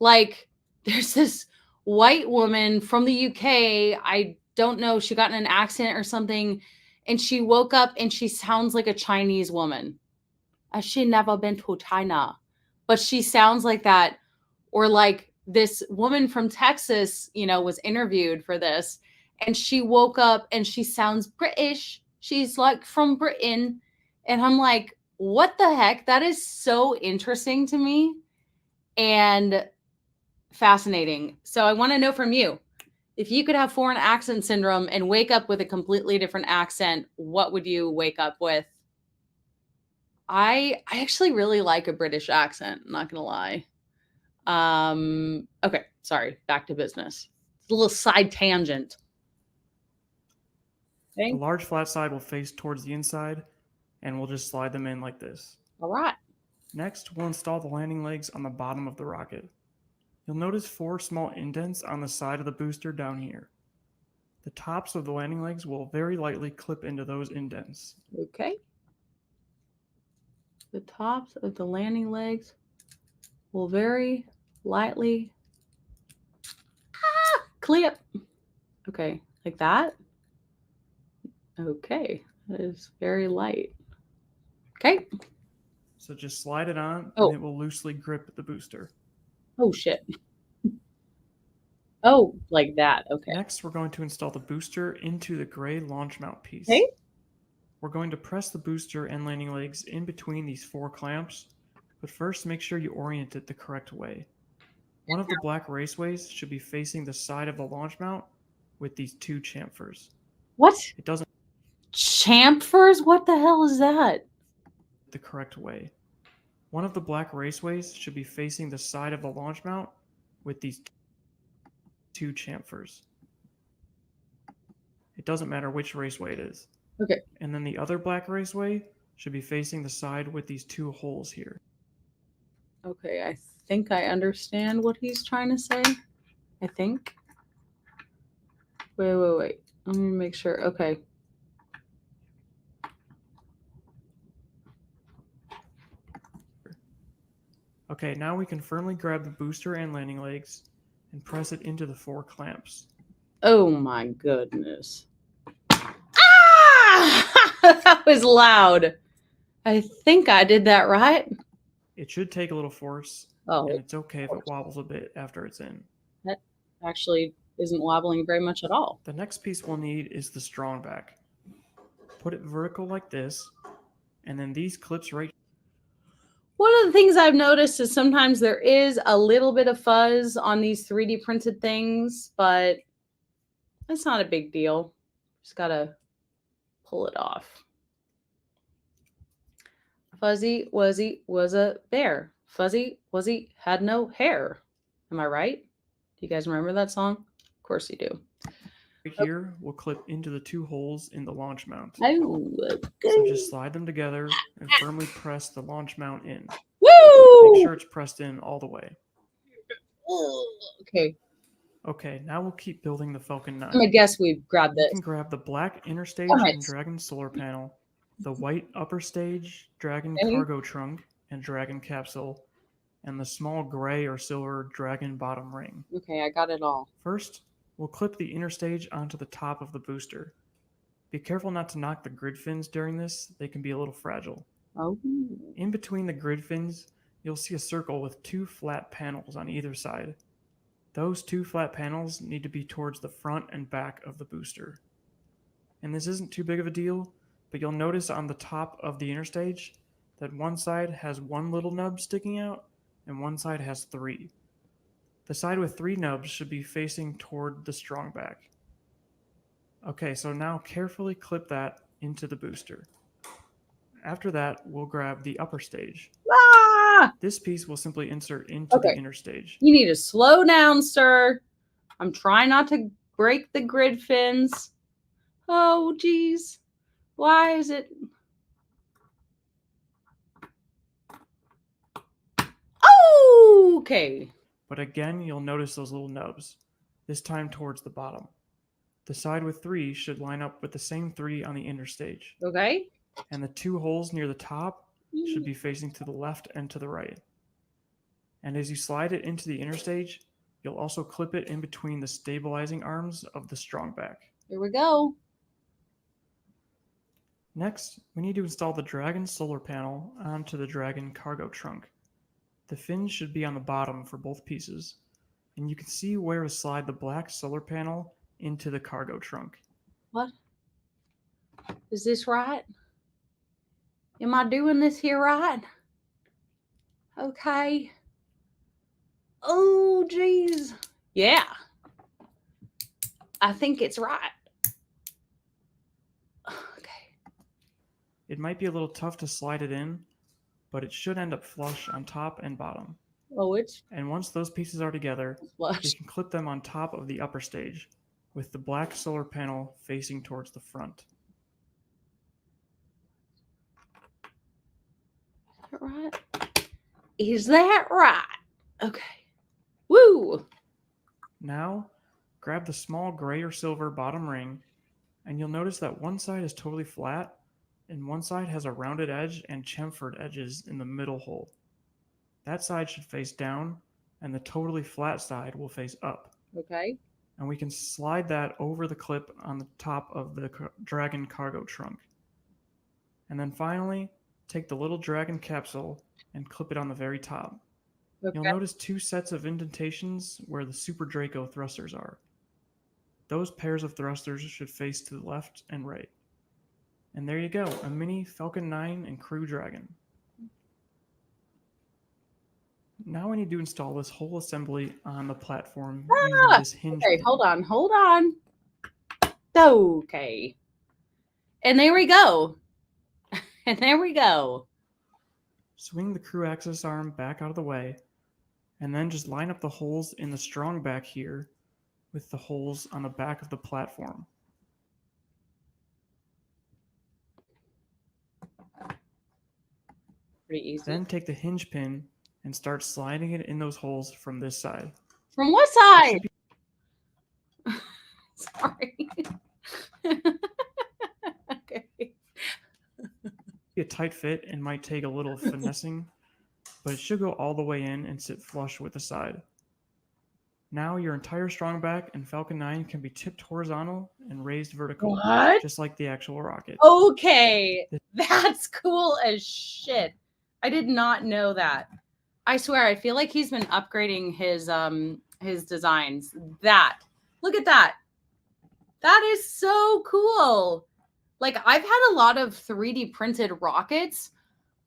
Like there's this white woman from the UK. I don't know. She got in an accident or something. And she woke up and she sounds like a Chinese woman. She never been to China. But she sounds like that. Or like this woman from Texas, was interviewed for this. And she woke up and she sounds British. She's like from Britain. And I'm like, what the heck? That is so interesting to me and fascinating. So I want to know from you, if you could have foreign accent syndrome and wake up with a completely different accent, what would you wake up with? I actually really like a British accent, I'm not going to lie. Okay, sorry, back to business. It's a little side tangent. Okay. The large flat side will face towards the inside, and we'll just slide them in like this. All right. Next, we'll install the landing legs on the bottom of the rocket. You'll notice 4 small indents on the side of the booster down here. The tops of the landing legs will very lightly clip into those indents. Okay. The tops of the landing legs will very lightly clip. Okay, like that. Okay, that is very light. Okay. So just slide it on, Oh. and it will loosely grip the booster. Oh, shit. Oh, like that. Okay. Next, we're going to install the booster into the gray launch mount piece. Okay. We're going to press the booster and landing legs in between these 4 clamps, but first make sure you orient it the correct way. One of the black raceways should be facing the side of the launch mount with these 2 chamfers. What? It doesn't Chamfers? What the hell is that? the correct way. One of the black raceways should be facing the side of the launch mount with these 2 chamfers. It doesn't matter which raceway it is. Okay. And then the other black raceway should be facing the side with these 2 holes here. Okay, I think I understand what he's trying to say. I think. Wait. Let me make sure. Okay. Okay, now we can firmly grab the booster and landing legs and press it into the 4 clamps. Oh my goodness. That was loud. I think I did that right. It should take a little force, Oh, and it's okay if it wobbles a bit after it's in. that actually isn't wobbling very much at all. The next piece we'll need is the strong back. Put it vertical like this, and then these clips right. One of the things I've noticed is sometimes there is a little bit of fuzz on these 3D printed things, but it's not a big deal. Just gotta pull it off. Fuzzy Wuzzy was a bear. Fuzzy Wuzzy had no hair. Am I right? Do you guys remember that song? Of course you do. Right here will clip into the 2 holes in the launch mount. Oh, So just slide them together and firmly press the launch mount in. woo! Make sure it's pressed in all the way. Okay, Okay, now we'll keep building the Falcon 9. I'm gonna guess we grabbed You this. can grab the black inner stage Alright. and Dragon solar panel, the white upper stage, Dragon Okay. cargo trunk and Dragon capsule, and the small gray or silver Dragon bottom ring. Okay, I got it all. First, we'll clip the inner stage onto the top of the booster. Be careful not to knock the grid fins during this, they can be a little fragile. Oh, In between the grid fins, you'll see a circle with 2 flat panels on either side. Those 2 flat panels need to be towards the front and back of the booster. And this isn't too big of a deal, but you'll notice on the top of the inner stage that one side has one little nub sticking out and one side has 3. The side with 3 nubs should be facing toward the strong back. Okay, so now carefully clip that into the booster. After that, we'll grab the upper stage. Ah! This piece will simply insert into the inner stage. You need to slow down, sir. I'm trying not to break the grid fins. Oh, geez. Why is it? Oh, okay. But again, you'll notice those little nubs, this time towards the bottom. The side with 3 should line up with the same 3 on the inner stage. Okay. And the 2 holes near the top should be facing to the left and to the right. And as you slide it into the inner stage, you'll also clip it in between the stabilizing arms of the strong back. Here we go. Next, we need to install the Dragon solar panel onto the Dragon cargo trunk. The fins should be on the bottom for both pieces, and you can see where to slide the black solar panel into the cargo trunk. What? Is this right? Am I doing this here right? Okay. Oh, geez. Yeah. I think it's right. Okay. It might be a little tough to slide it in, but it should end up flush on top and bottom. Oh, it's And once those pieces are together, flush. you can clip them on top of the upper stage, with the black solar panel facing towards the front. Right? Is that right? Okay. Woo! Now, grab the small gray or silver bottom ring, and you'll notice that one side is totally flat, and one side has a rounded edge and chamfered edges in the middle hole. That side should face down, and the totally flat side will face up. Okay. And we can slide that over the clip on the top of the Dragon cargo trunk. And then finally, take the little Dragon capsule and clip it on the very top. Okay. You'll notice 2 sets of indentations where the Super Draco thrusters are. Those pairs of thrusters should face to the left and right. And there you go, a mini Falcon 9 and Crew Dragon. Now we need to install this whole assembly on the platform using this hinge. Okay, pin. hold on. Okay. And there we go. Swing the crew access arm back out of the way, and then just line up the holes in the strong back here with the holes on the back of the platform. Pretty easy. Then take the hinge pin and start sliding it in those holes from this side. From what side? Sorry. Okay. Be a tight fit and might take a little finessing, but it should go all the way in and sit flush with the side. Now your entire strong back and Falcon 9 can be tipped horizontal and raised vertical, What? just like the actual rocket. Okay. That's cool as shit. I did not know that. I swear, I feel like he's been upgrading his designs. Look at that. That is so cool. Like, I've had a lot of 3D printed rockets,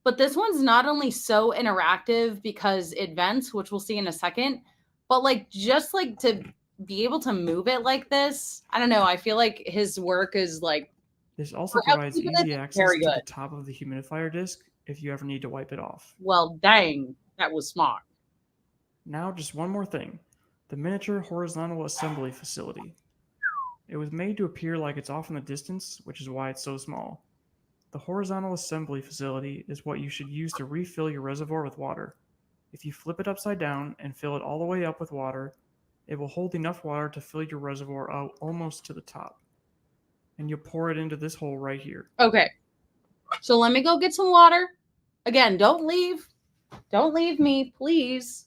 but this one's not only so interactive because it vents, which we'll see in a second, but like just like to be able to move it like this. I don't know. I feel like his work is like. This also provides easy access to the top of the humidifier disc if you ever need to wipe it off. Well, dang, that was smart. Now, just one more thing. The miniature horizontal assembly facility. It was made to appear like it's off in the distance, which is why it's so small. The horizontal assembly facility is what you should use to refill your reservoir with water. If you flip it upside down and fill it all the way up with water, it will hold enough water to fill your reservoir out almost to the top. And you'll pour it into this hole right here. Okay. So let me go get some water. Again, don't leave. Don't leave me, please.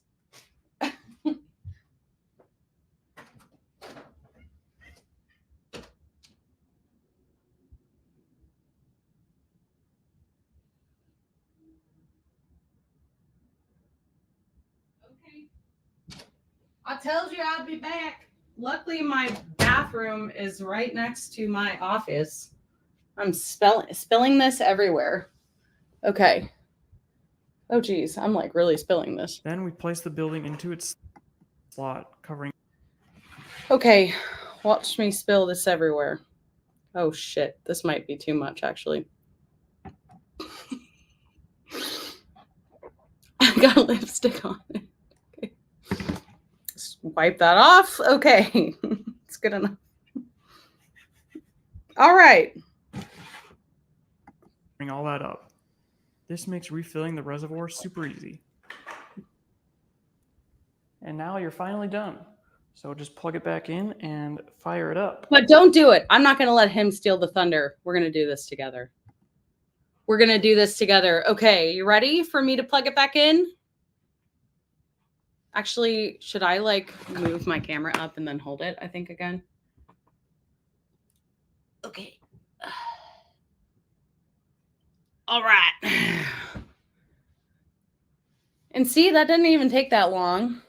I told you I'd be back. Luckily, my bath bathroom is right next to my office. I'm spilling this everywhere. Okay. Oh, geez. I'm like really spilling this. Then we place the building into its slot, covering. Okay. Watch me spill this everywhere. Oh, shit. This might be too much, actually. I've got lipstick on it. Okay. Just wipe that off. Okay. It's good enough. All right. Bring all that up. This makes refilling the reservoir super easy. And now you're finally done. So just plug it back in and fire it up. But don't do it. I'm not going to let him steal the thunder. We're going to do this together. We're going to do this together. Okay, you ready for me to plug it back in? Actually, should I like move my camera up and then hold it, I think, again? Okay. All right. And see, that didn't even take that long.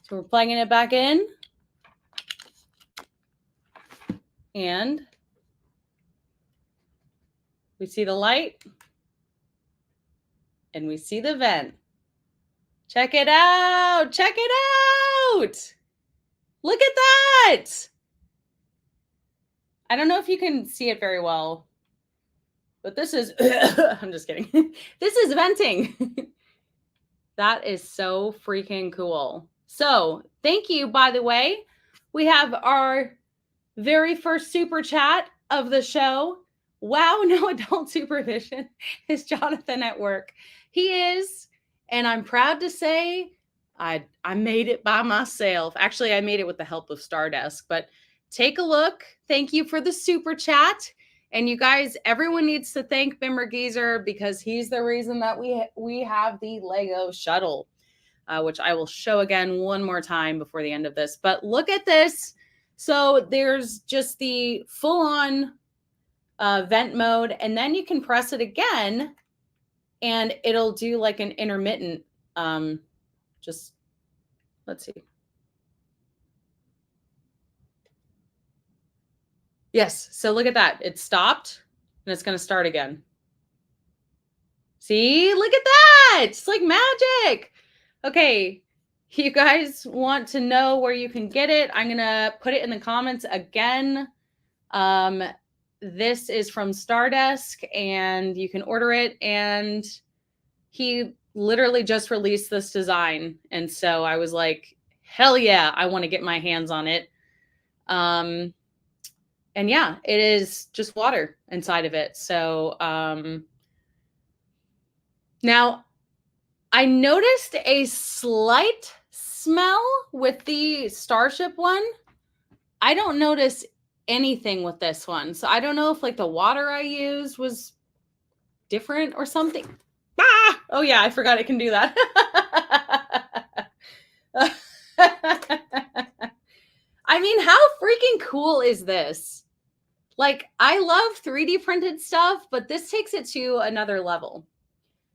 So we're plugging it back in. And we see the light. And we see the vent. Check it out. Check it out. Look at that. I don't know if you can see it very well, but this is, I'm just kidding. This is venting. That is so freaking cool. So thank you, by the way. We have our very first super chat of the show. Wow, no adult supervision. Is Jonathan at work? He is. And I'm proud to say I made it by myself. Actually, I made it with the help of Stardesk, but take a look. Thank you for the super chat. And you guys, everyone needs to thank Bimmer Geezer because he's the reason that we have the Lego shuttle, which I will show again one more time before the end of this. But look at this. So there's just the full-on vent mode, and then you can press it again, and it'll do like an intermittent, just, let's see. Yes, so look at that. It stopped, and it's going to start again. See, look at that. It's like magic. Okay, you guys want to know where you can get it? I'm going to put it in the comments again. This is from Stardesk, and you can order it, and he literally just released this design, and so I was like, hell yeah, I want to get my hands on it. And yeah, it is just water inside of it. So now I noticed a slight smell with the Starship one. I don't notice anything with this one. So I don't know if like the water I used was different or something. Ah! Oh yeah, I forgot it can do that. I mean, how freaking cool is this? Like, I love 3D printed stuff, but this takes it to another level.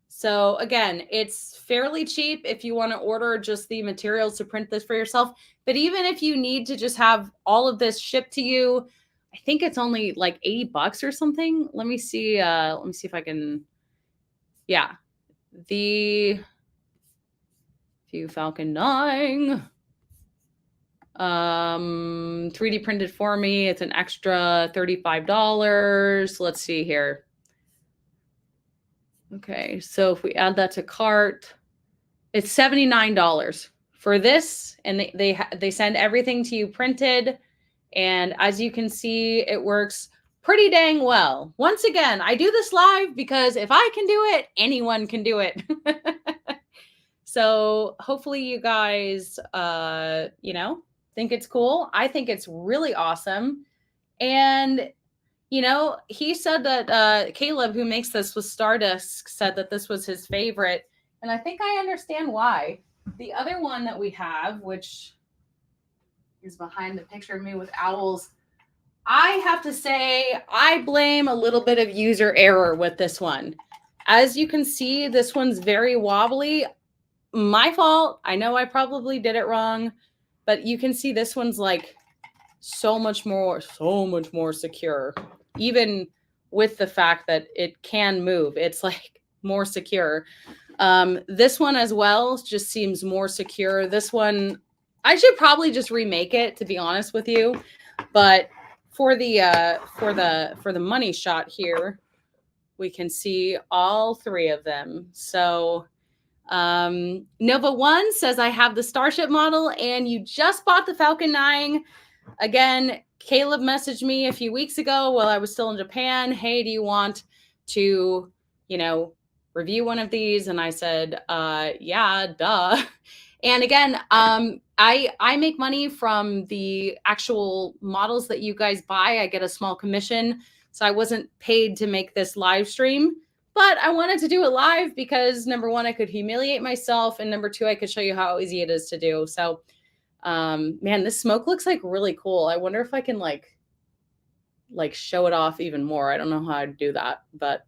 So again, it's fairly cheap if you want to order just the materials to print this for yourself. But even if you need to just have all of this shipped to you, I think it's only like $80 or something. Let me see if I can. Yeah. The View Falcon 9. 3D printed for me. It's an extra $35. Let's see here. Okay, so if we add that to cart, it's $79 for this, and they send everything to you printed. And as you can see, it works pretty dang well. Once again, I do this live because if I can do it, anyone can do it. So hopefully you guys, think it's cool. I think it's really awesome. And he said that Caleb, who makes this with Stardesk, said that this was his favorite. And I think I understand why. The other one that we have, which is behind the picture of me with owls, I have to say I blame a little bit of user error with this one. As you can see, this one's very wobbly. My fault. I know I probably did it wrong. but you can see this one's like so much more secure. Even with the fact that it can move, it's like more secure. This one as well just seems more secure. This one, I should probably just remake it, to be honest with you. But for the money shot here, we can see all three of them. So Nova One says, I have the Starship model and you just bought the Falcon 9. Again, Caleb messaged me a few weeks ago while I was still in Japan. Hey, do you want to, review one of these? And I said, yeah, duh. And again, I make money from the actual models that you guys buy. I get a small commission. So I wasn't paid to make this live stream, but I wanted to do it live because number one, I could humiliate myself. And number two, I could show you how easy it is to do. So, man, this smoke looks like really cool. I wonder if I can like show it off even more. I don't know how I'd do that, but,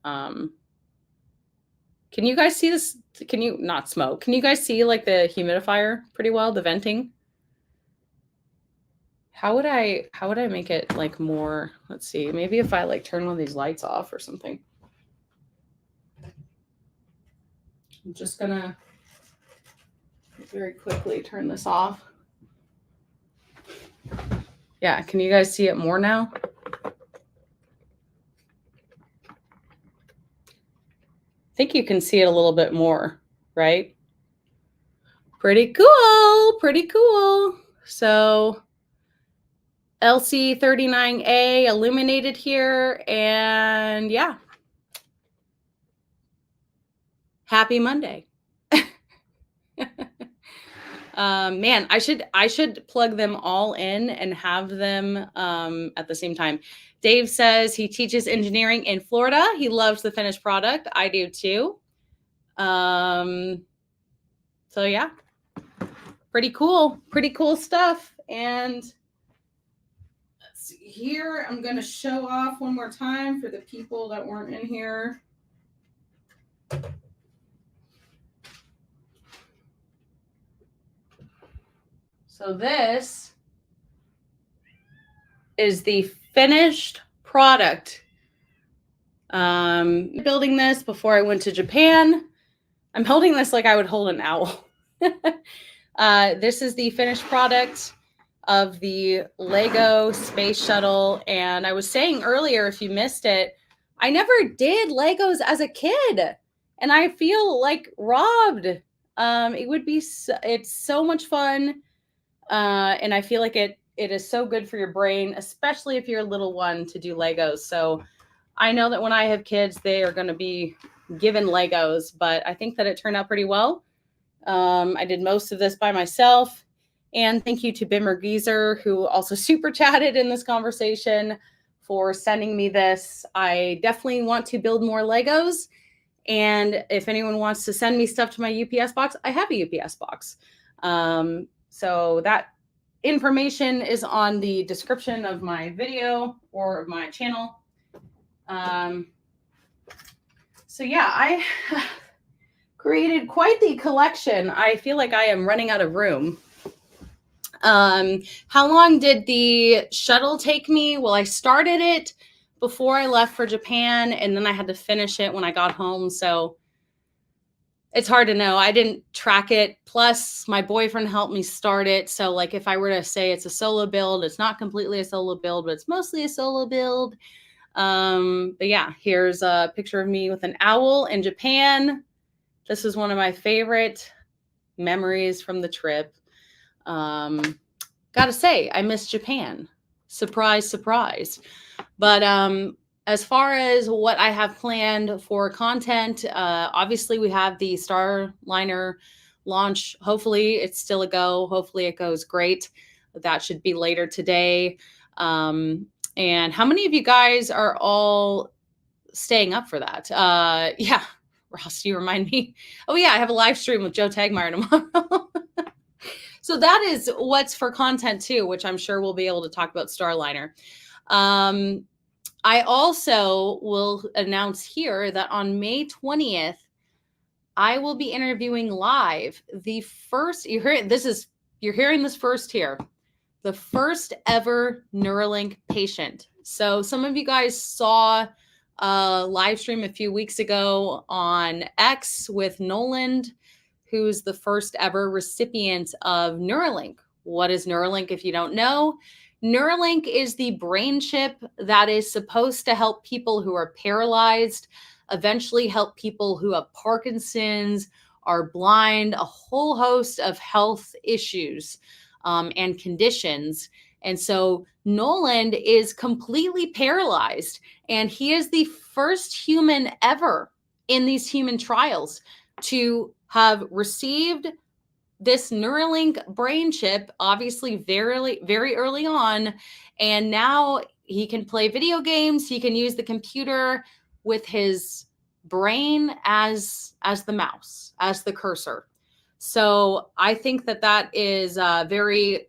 can you guys see this? Can you not smoke? Can you guys see like the humidifier pretty well, the venting? How would I make it like more? Let's see. Maybe if I like turn one of these lights off or something. I'm just gonna very quickly turn this off. Yeah, can you guys see it more now? I think you can see it a little bit more, right? Pretty cool, pretty cool. So LC39A illuminated here, and yeah. Happy Monday. Man, I should plug them all in and have them at the same time. Dave says he teaches engineering in Florida. He loves the finished product. I do too. So yeah, pretty cool stuff. And let's see here. I'm going to show off one more time for the people that weren't in here. So this is the finished product. Building this before I went to Japan. I'm holding this like I would hold an owl. This is the finished product of the Lego space shuttle. And I was saying earlier, if you missed it, I never did Legos as a kid. And I feel like robbed. It's so much fun. And I feel like it is so good for your brain, especially if you're a little one, to do Legos. So I know that when I have kids, they are going to be given Legos, but I think that it turned out pretty well. I did most of this by myself. And thank you to Bimmer Geezer, who also super chatted in this conversation, for sending me this. I definitely want to build more Legos. And if anyone wants to send me stuff to my UPS box, I have a UPS box. So that information is on the description of my video or my channel. So yeah, I created quite the collection. I feel like I am running out of room. How long did the shuttle take me? Well, I started it before I left for Japan, and then I had to finish it when I got home. So it's hard to know. I didn't track it. Plus, my boyfriend helped me start it. So, like, if I were to say it's a solo build, it's not completely a solo build, but it's mostly a solo build. But yeah, here's a picture of me with an owl in Japan. This is one of my favorite memories from the trip. Gotta say, I miss Japan. Surprise, surprise. But as far as what I have planned for content, obviously we have the Starliner launch. Hopefully it's still a go. Hopefully it goes great. That should be later today. And how many of you guys are all staying up for that? Yeah, Ross, you remind me. Oh yeah, I have a live stream with Joe Tagmeyer tomorrow. So that is what's for content too, which I'm sure we'll be able to talk about Starliner. I also will announce here that on May 20th, I will be interviewing live the first, you heard, this is you're hearing this first here. The first ever Neuralink patient. So some of you guys saw a live stream a few weeks ago on X with Noland, who's the first ever recipient of Neuralink. What is Neuralink if you don't know? Neuralink is the brain chip that is supposed to help people who are paralyzed, eventually help people who have Parkinson's, are blind, a whole host of health issues and conditions. And so Noland is completely paralyzed, and he is the first human ever in these human trials to have received this Neuralink brain chip, obviously very, very early on. And now he can play video games. He can use the computer with his brain as the mouse, as the cursor. So I think that is a very,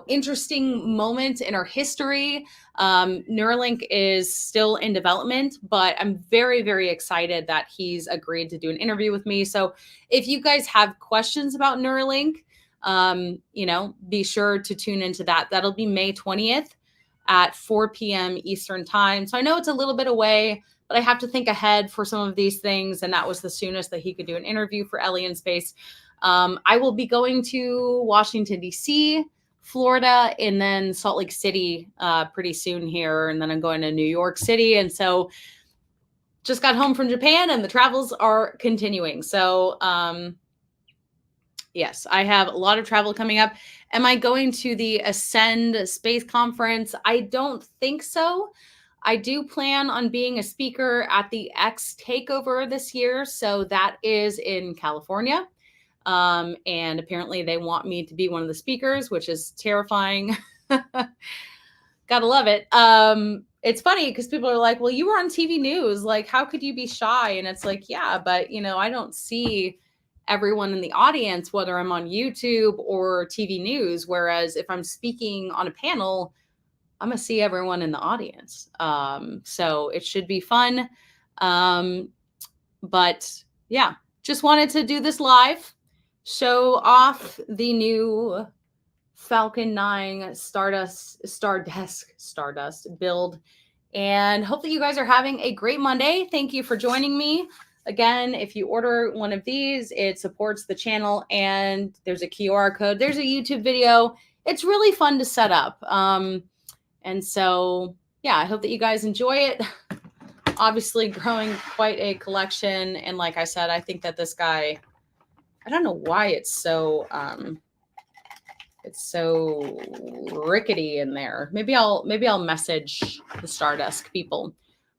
interesting moment in our history. Neuralink is still in development, but I'm very, very excited that he's agreed to do an interview with me. So if you guys have questions about Neuralink, be sure to tune into that. That'll be May 20th at 4 p.m. Eastern time. So I know it's a little bit away, but I have to think ahead for some of these things. And that was the soonest that he could do an interview for Ellie in Space. I will be going to Washington, D.C., Florida, and then Salt Lake City pretty soon here. And then I'm going to New York City. And so just got home from Japan and the travels are continuing. So yes, I have a lot of travel coming up. Am I going to the Ascend Space Conference? I don't think so. I do plan on being a speaker at the X Takeover this year. So that is in California. And apparently they want me to be one of the speakers, which is terrifying. Gotta love it. It's funny because people are like, well, you were on TV news. Like, how could you be shy? And it's like, yeah, but I don't see everyone in the audience, whether I'm on YouTube or TV news. Whereas if I'm speaking on a panel, I'm going to see everyone in the audience. So it should be fun. But yeah, just wanted to do this live, show off the new Falcon 9 Stardesk build, and hope that you guys are having a great Monday. Thank you for joining me. Again, if you order one of these, it supports the channel, and there's a QR code. There's a YouTube video. It's really fun to set up. And so, yeah, I hope that you guys enjoy it. Obviously growing quite a collection. And like I said, I think that this guy, I don't know why it's so rickety in there. Maybe I'll message the Stardesk people.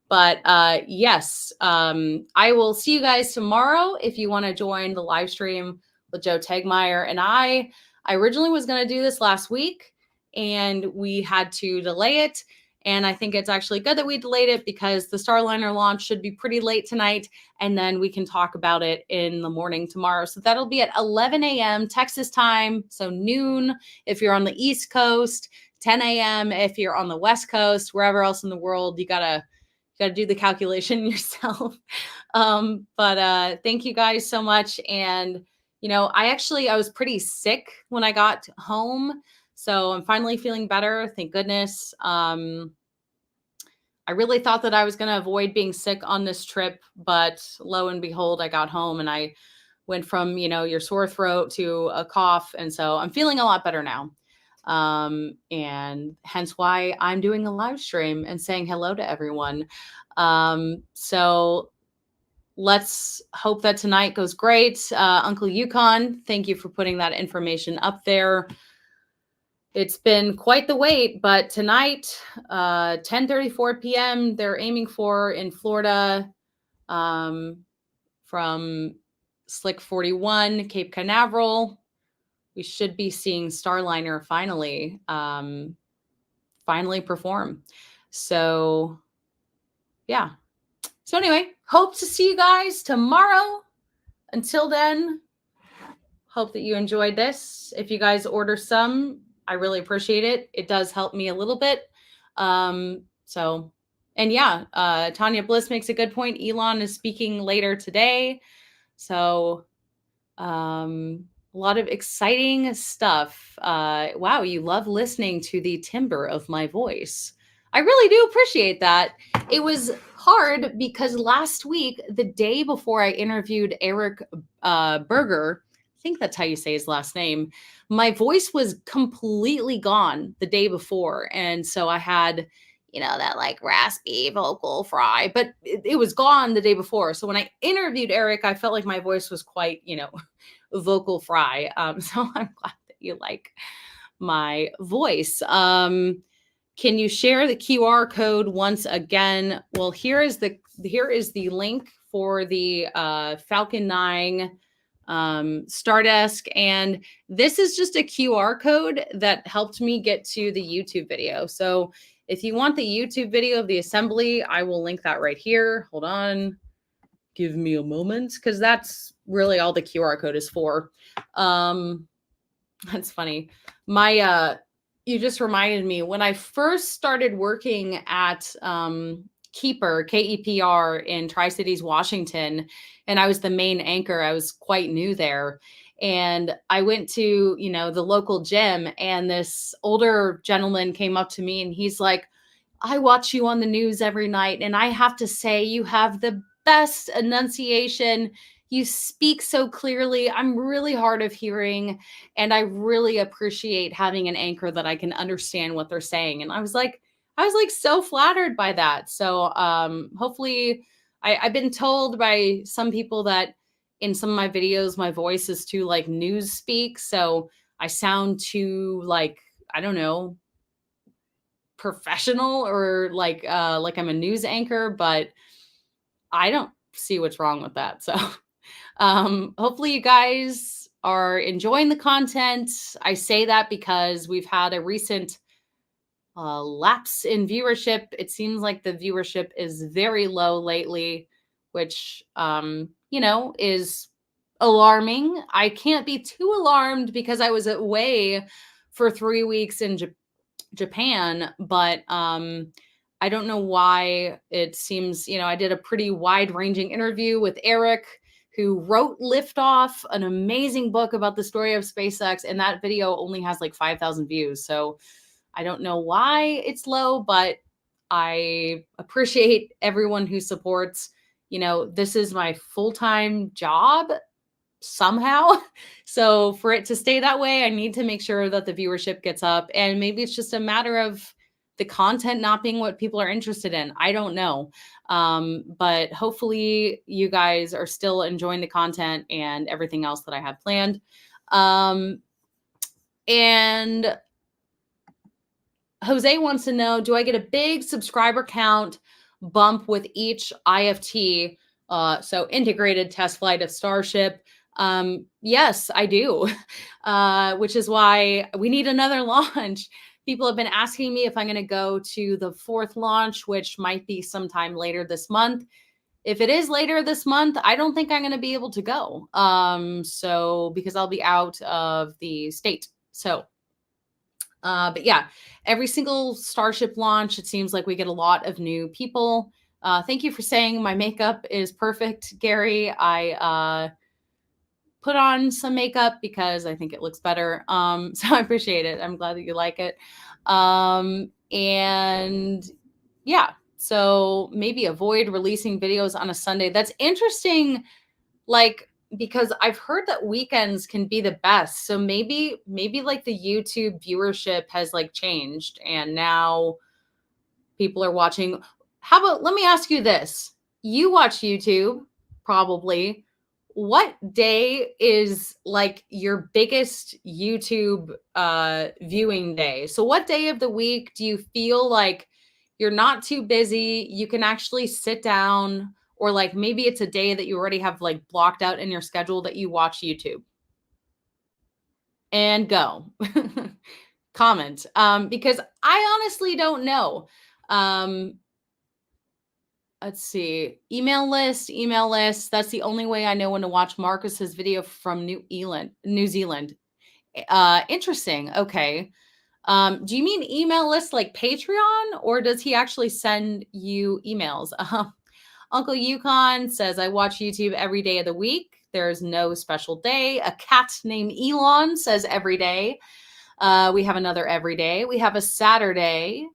But yes, I will see you guys tomorrow if you want to join the live stream with Joe Tegmeyer. And I originally was going to do this last week, and we had to delay it. And I think it's actually good that we delayed it because the Starliner launch should be pretty late tonight. And then we can talk about it in the morning tomorrow. So that'll be at 11 a.m. Texas time. So noon if you're on the East Coast, 10 a.m. if you're on the West Coast, wherever else in the world. You gotta do the calculation yourself. But thank you guys so much. And, I was pretty sick when I got home. So I'm finally feeling better. Thank goodness. I really thought that I was going to avoid being sick on this trip, but lo and behold, I got home and I went from, your sore throat to a cough. And so I'm feeling a lot better now. And hence why I'm doing a live stream and saying hello to everyone. So let's hope that tonight goes great. Uncle Yukon, thank you for putting that information up there. It's been quite the wait, but tonight, 10:34 p.m., they're aiming for in Florida, from Slick 41, Cape Canaveral. We should be seeing Starliner finally perform. So yeah. So anyway, hope to see you guys tomorrow. Until then, hope that you enjoyed this. If you guys order some, I really appreciate it. It does help me a little bit. And yeah, Tanya Bliss makes a good point. Elon is speaking later today. So A lot of exciting stuff. Wow, you love listening to the timbre of my voice. I really do appreciate that. It was hard because last week, the day before I interviewed Eric Berger, I think that's how you say his last name, my voice was completely gone the day before. And so I had, that like raspy vocal fry, but it was gone the day before. So when I interviewed Eric, I felt like my voice was quite, vocal fry. So I'm glad that you like my voice. Can you share the QR code once again? Well, here is the link for the Falcon 9 Stardesk, and this is just a QR code that helped me get to the YouTube video. So if you want the YouTube video of the assembly, I will link that right here. Hold on. Give me a moment, because that's really all the QR code is for. That's funny. You just reminded me when I first started working at Keeper, KEPR in Tri-Cities, Washington, and I was the main anchor. I was quite new there. And I went to, the local gym, and this older gentleman came up to me and he's like, I watch you on the news every night, and I have to say, you have the best enunciation. You speak so clearly. I'm really hard of hearing, and I really appreciate having an anchor that I can understand what they're saying. And I was like so flattered by that. So hopefully, I've been told by some people that in some of my videos, my voice is too like news speak. So I sound too like, I don't know, professional, or like I'm a news anchor, but I don't see what's wrong with that. So hopefully you guys are enjoying the content. I say that because we've had a recent lapse in viewership. It seems like the viewership is very low lately, which is alarming. I can't be too alarmed because I was away for 3 weeks in Japan, but I don't know why it seems, I did a pretty wide-ranging interview with Eric, who wrote Liftoff, an amazing book about the story of SpaceX, and that video only has like 5,000 views. So I don't know why it's low, but I appreciate everyone who supports. This is my full-time job somehow. So for it to stay that way, I need to make sure that the viewership gets up. And maybe it's just a matter of the content not being what people are interested in. I don't know. But hopefully you guys are still enjoying the content and everything else that I have planned. And Jose wants to know, do I get a big subscriber count bump with each IFT? So integrated test flight of Starship. Yes, I do, which is why we need another launch. People have been asking me if I'm going to go to the 4th launch, which might be sometime later this month. If it is later this month, I don't think I'm going to be able to go. So because I'll be out of the state. So, but yeah, every single Starship launch, it seems like we get a lot of new people. Thank you for saying my makeup is perfect, Gary. I put on some makeup because I think it looks better. So I appreciate it. I'm glad that you like it. And yeah, so maybe avoid releasing videos on a Sunday. That's interesting. Like, because I've heard that weekends can be the best. So maybe like the YouTube viewership has like changed and now people are watching. How about, let me ask you this. You watch YouTube probably. What day is like your biggest YouTube viewing day? So what day of the week do you feel like you're not too busy, you can actually sit down, or like maybe it's a day that you already have like blocked out in your schedule that you watch YouTube? And go. Comment. Because I honestly don't know. Let's see. Email list. That's the only way I know when to watch Marcus's video from New Zealand. Interesting. Okay. Do you mean email list like Patreon, or does he actually send you emails? Uncle Yukon says, I watch YouTube every day of the week. There's no special day. A cat named Elon says every day. We have another every day. We have a Saturday.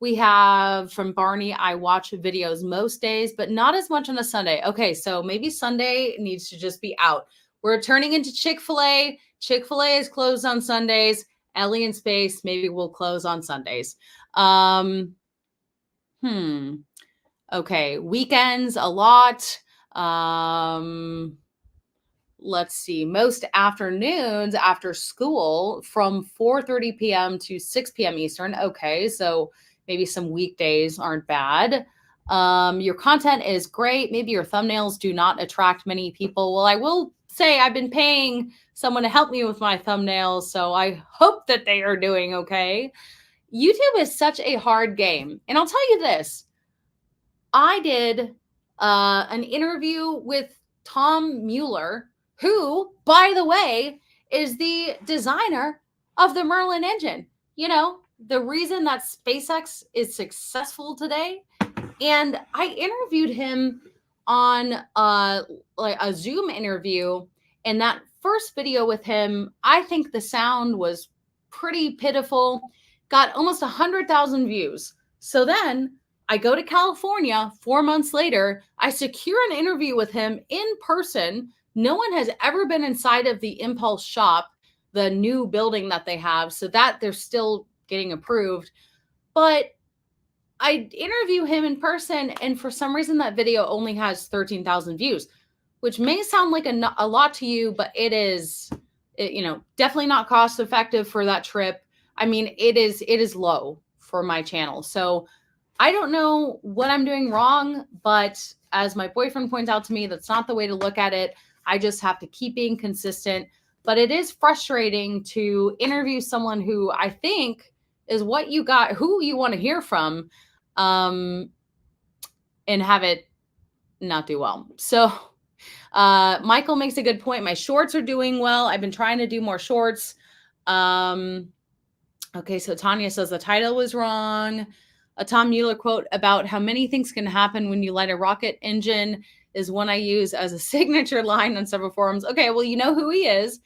We have from Barney, I watch videos most days, but not as much on a Sunday. Okay, so maybe Sunday needs to just be out. We're turning into Chick-fil-A. Chick-fil-A is closed on Sundays. Ellie in Space, maybe we'll close on Sundays. Okay, weekends a lot. Let's see, most afternoons after school from 4:30 p.m. to 6 p.m. Eastern. Okay, so maybe some weekdays aren't bad. Your content is great. Maybe your thumbnails do not attract many people. Well, I will say I've been paying someone to help me with my thumbnails, so I hope that they are doing okay. YouTube is such a hard game. And I'll tell you this. I did an interview with Tom Mueller, who, by the way, is the designer of the Merlin engine. You know, the reason that SpaceX is successful today. And I interviewed him on like a Zoom interview. And that first video with him, I think the sound was pretty pitiful, got almost 100,000 views. So then I go to California 4 months later. I secure an interview with him in person. No one has ever been inside of the Impulse shop, the new building that they have, so that they're still getting approved. But I interview him in person, and for some reason that video only has 13,000 views, which may sound like a lot to you, but it is, definitely not cost effective for that trip. I mean, it is low for my channel. So I don't know what I'm doing wrong, but as my boyfriend points out to me, that's not the way to look at it. I just have to keep being consistent. But it is frustrating to interview someone who I think is what you got, who you want to hear from, and have it not do well. So Michael makes a good point. My shorts are doing well. I've been trying to do more shorts. Okay, so Tanya says the title was wrong. A Tom Mueller quote about how many things can happen when you light a rocket engine is one I use as a signature line on several forums. Okay, well, you know who he is.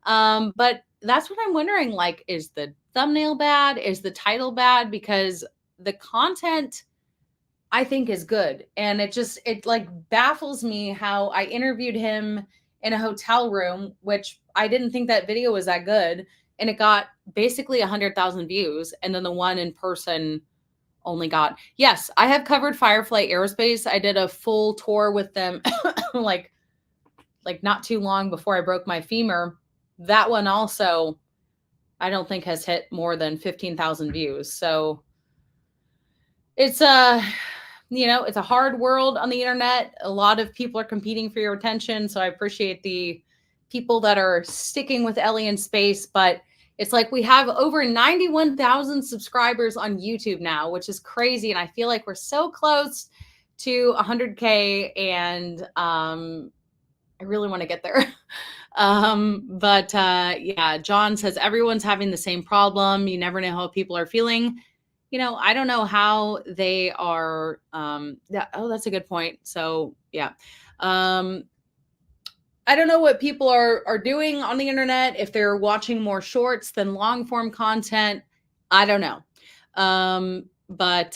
But that's what I'm wondering, like, is the thumbnail bad? Is the title bad? Because the content I think is good. And it like baffles me how I interviewed him in a hotel room, which I didn't think that video was that good. And it got basically 100,000 views. And then the one in person only got, yes, I have covered Firefly Aerospace. I did a full tour with them like not too long before I broke my femur. That one also, I don't think has hit more than 15,000 views. So it's it's a hard world on the internet. A lot of people are competing for your attention. So I appreciate the people that are sticking with Ellie in Space, but it's like we have over 91,000 subscribers on YouTube now, which is crazy. And I feel like we're so close to 100K, and I really want to get there. Yeah, John says everyone's having the same problem. You never know how people are feeling. I don't know how they are. That's a good point. So yeah. I don't know what people are doing on the internet, if they're watching more shorts than long form content. I don't know. But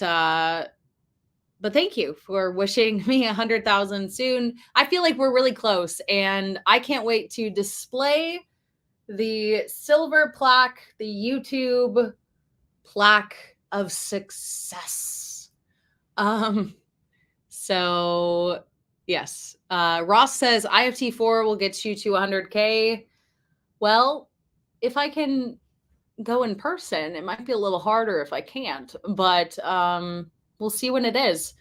thank you for wishing me 100,000 soon. I feel like we're really close, and I can't wait to display the silver plaque, the YouTube plaque of success. So yes. Ross says IFT4 will get you to 100K. Well, if I can go in person, it might be a little harder if I can't, but we'll see when it is.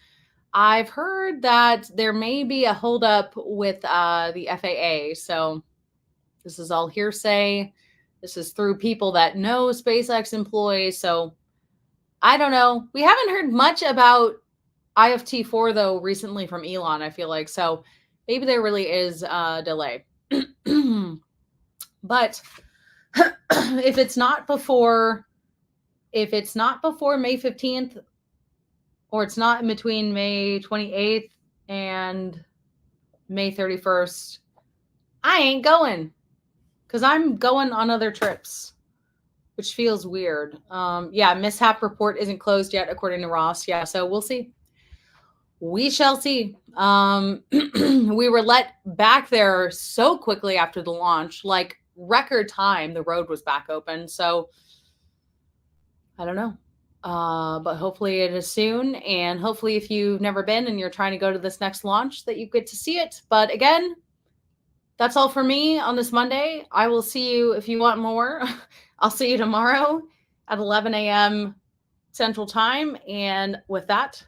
I've heard that there may be a holdup with the FAA. So this is all hearsay. This is through people that know SpaceX employees. So I don't know. We haven't heard much about IFT4 though recently from Elon, I feel like. So maybe there really is a delay. But if it's not before May 15th, or it's not in between May 28th and May 31st, I ain't going because I'm going on other trips, which feels weird. Yeah, mishap report isn't closed yet, according to Ross. Yeah, so we'll see. We shall see. We were let back there so quickly after the launch, like record time, the road was back open. So I don't know. But hopefully it is soon. And hopefully, if you've never been and you're trying to go to this next launch, that you get to see it. But again, that's all for me on this Monday. I will see you if you want more. I'll see you tomorrow at 11 a.m. Central Time. And with that,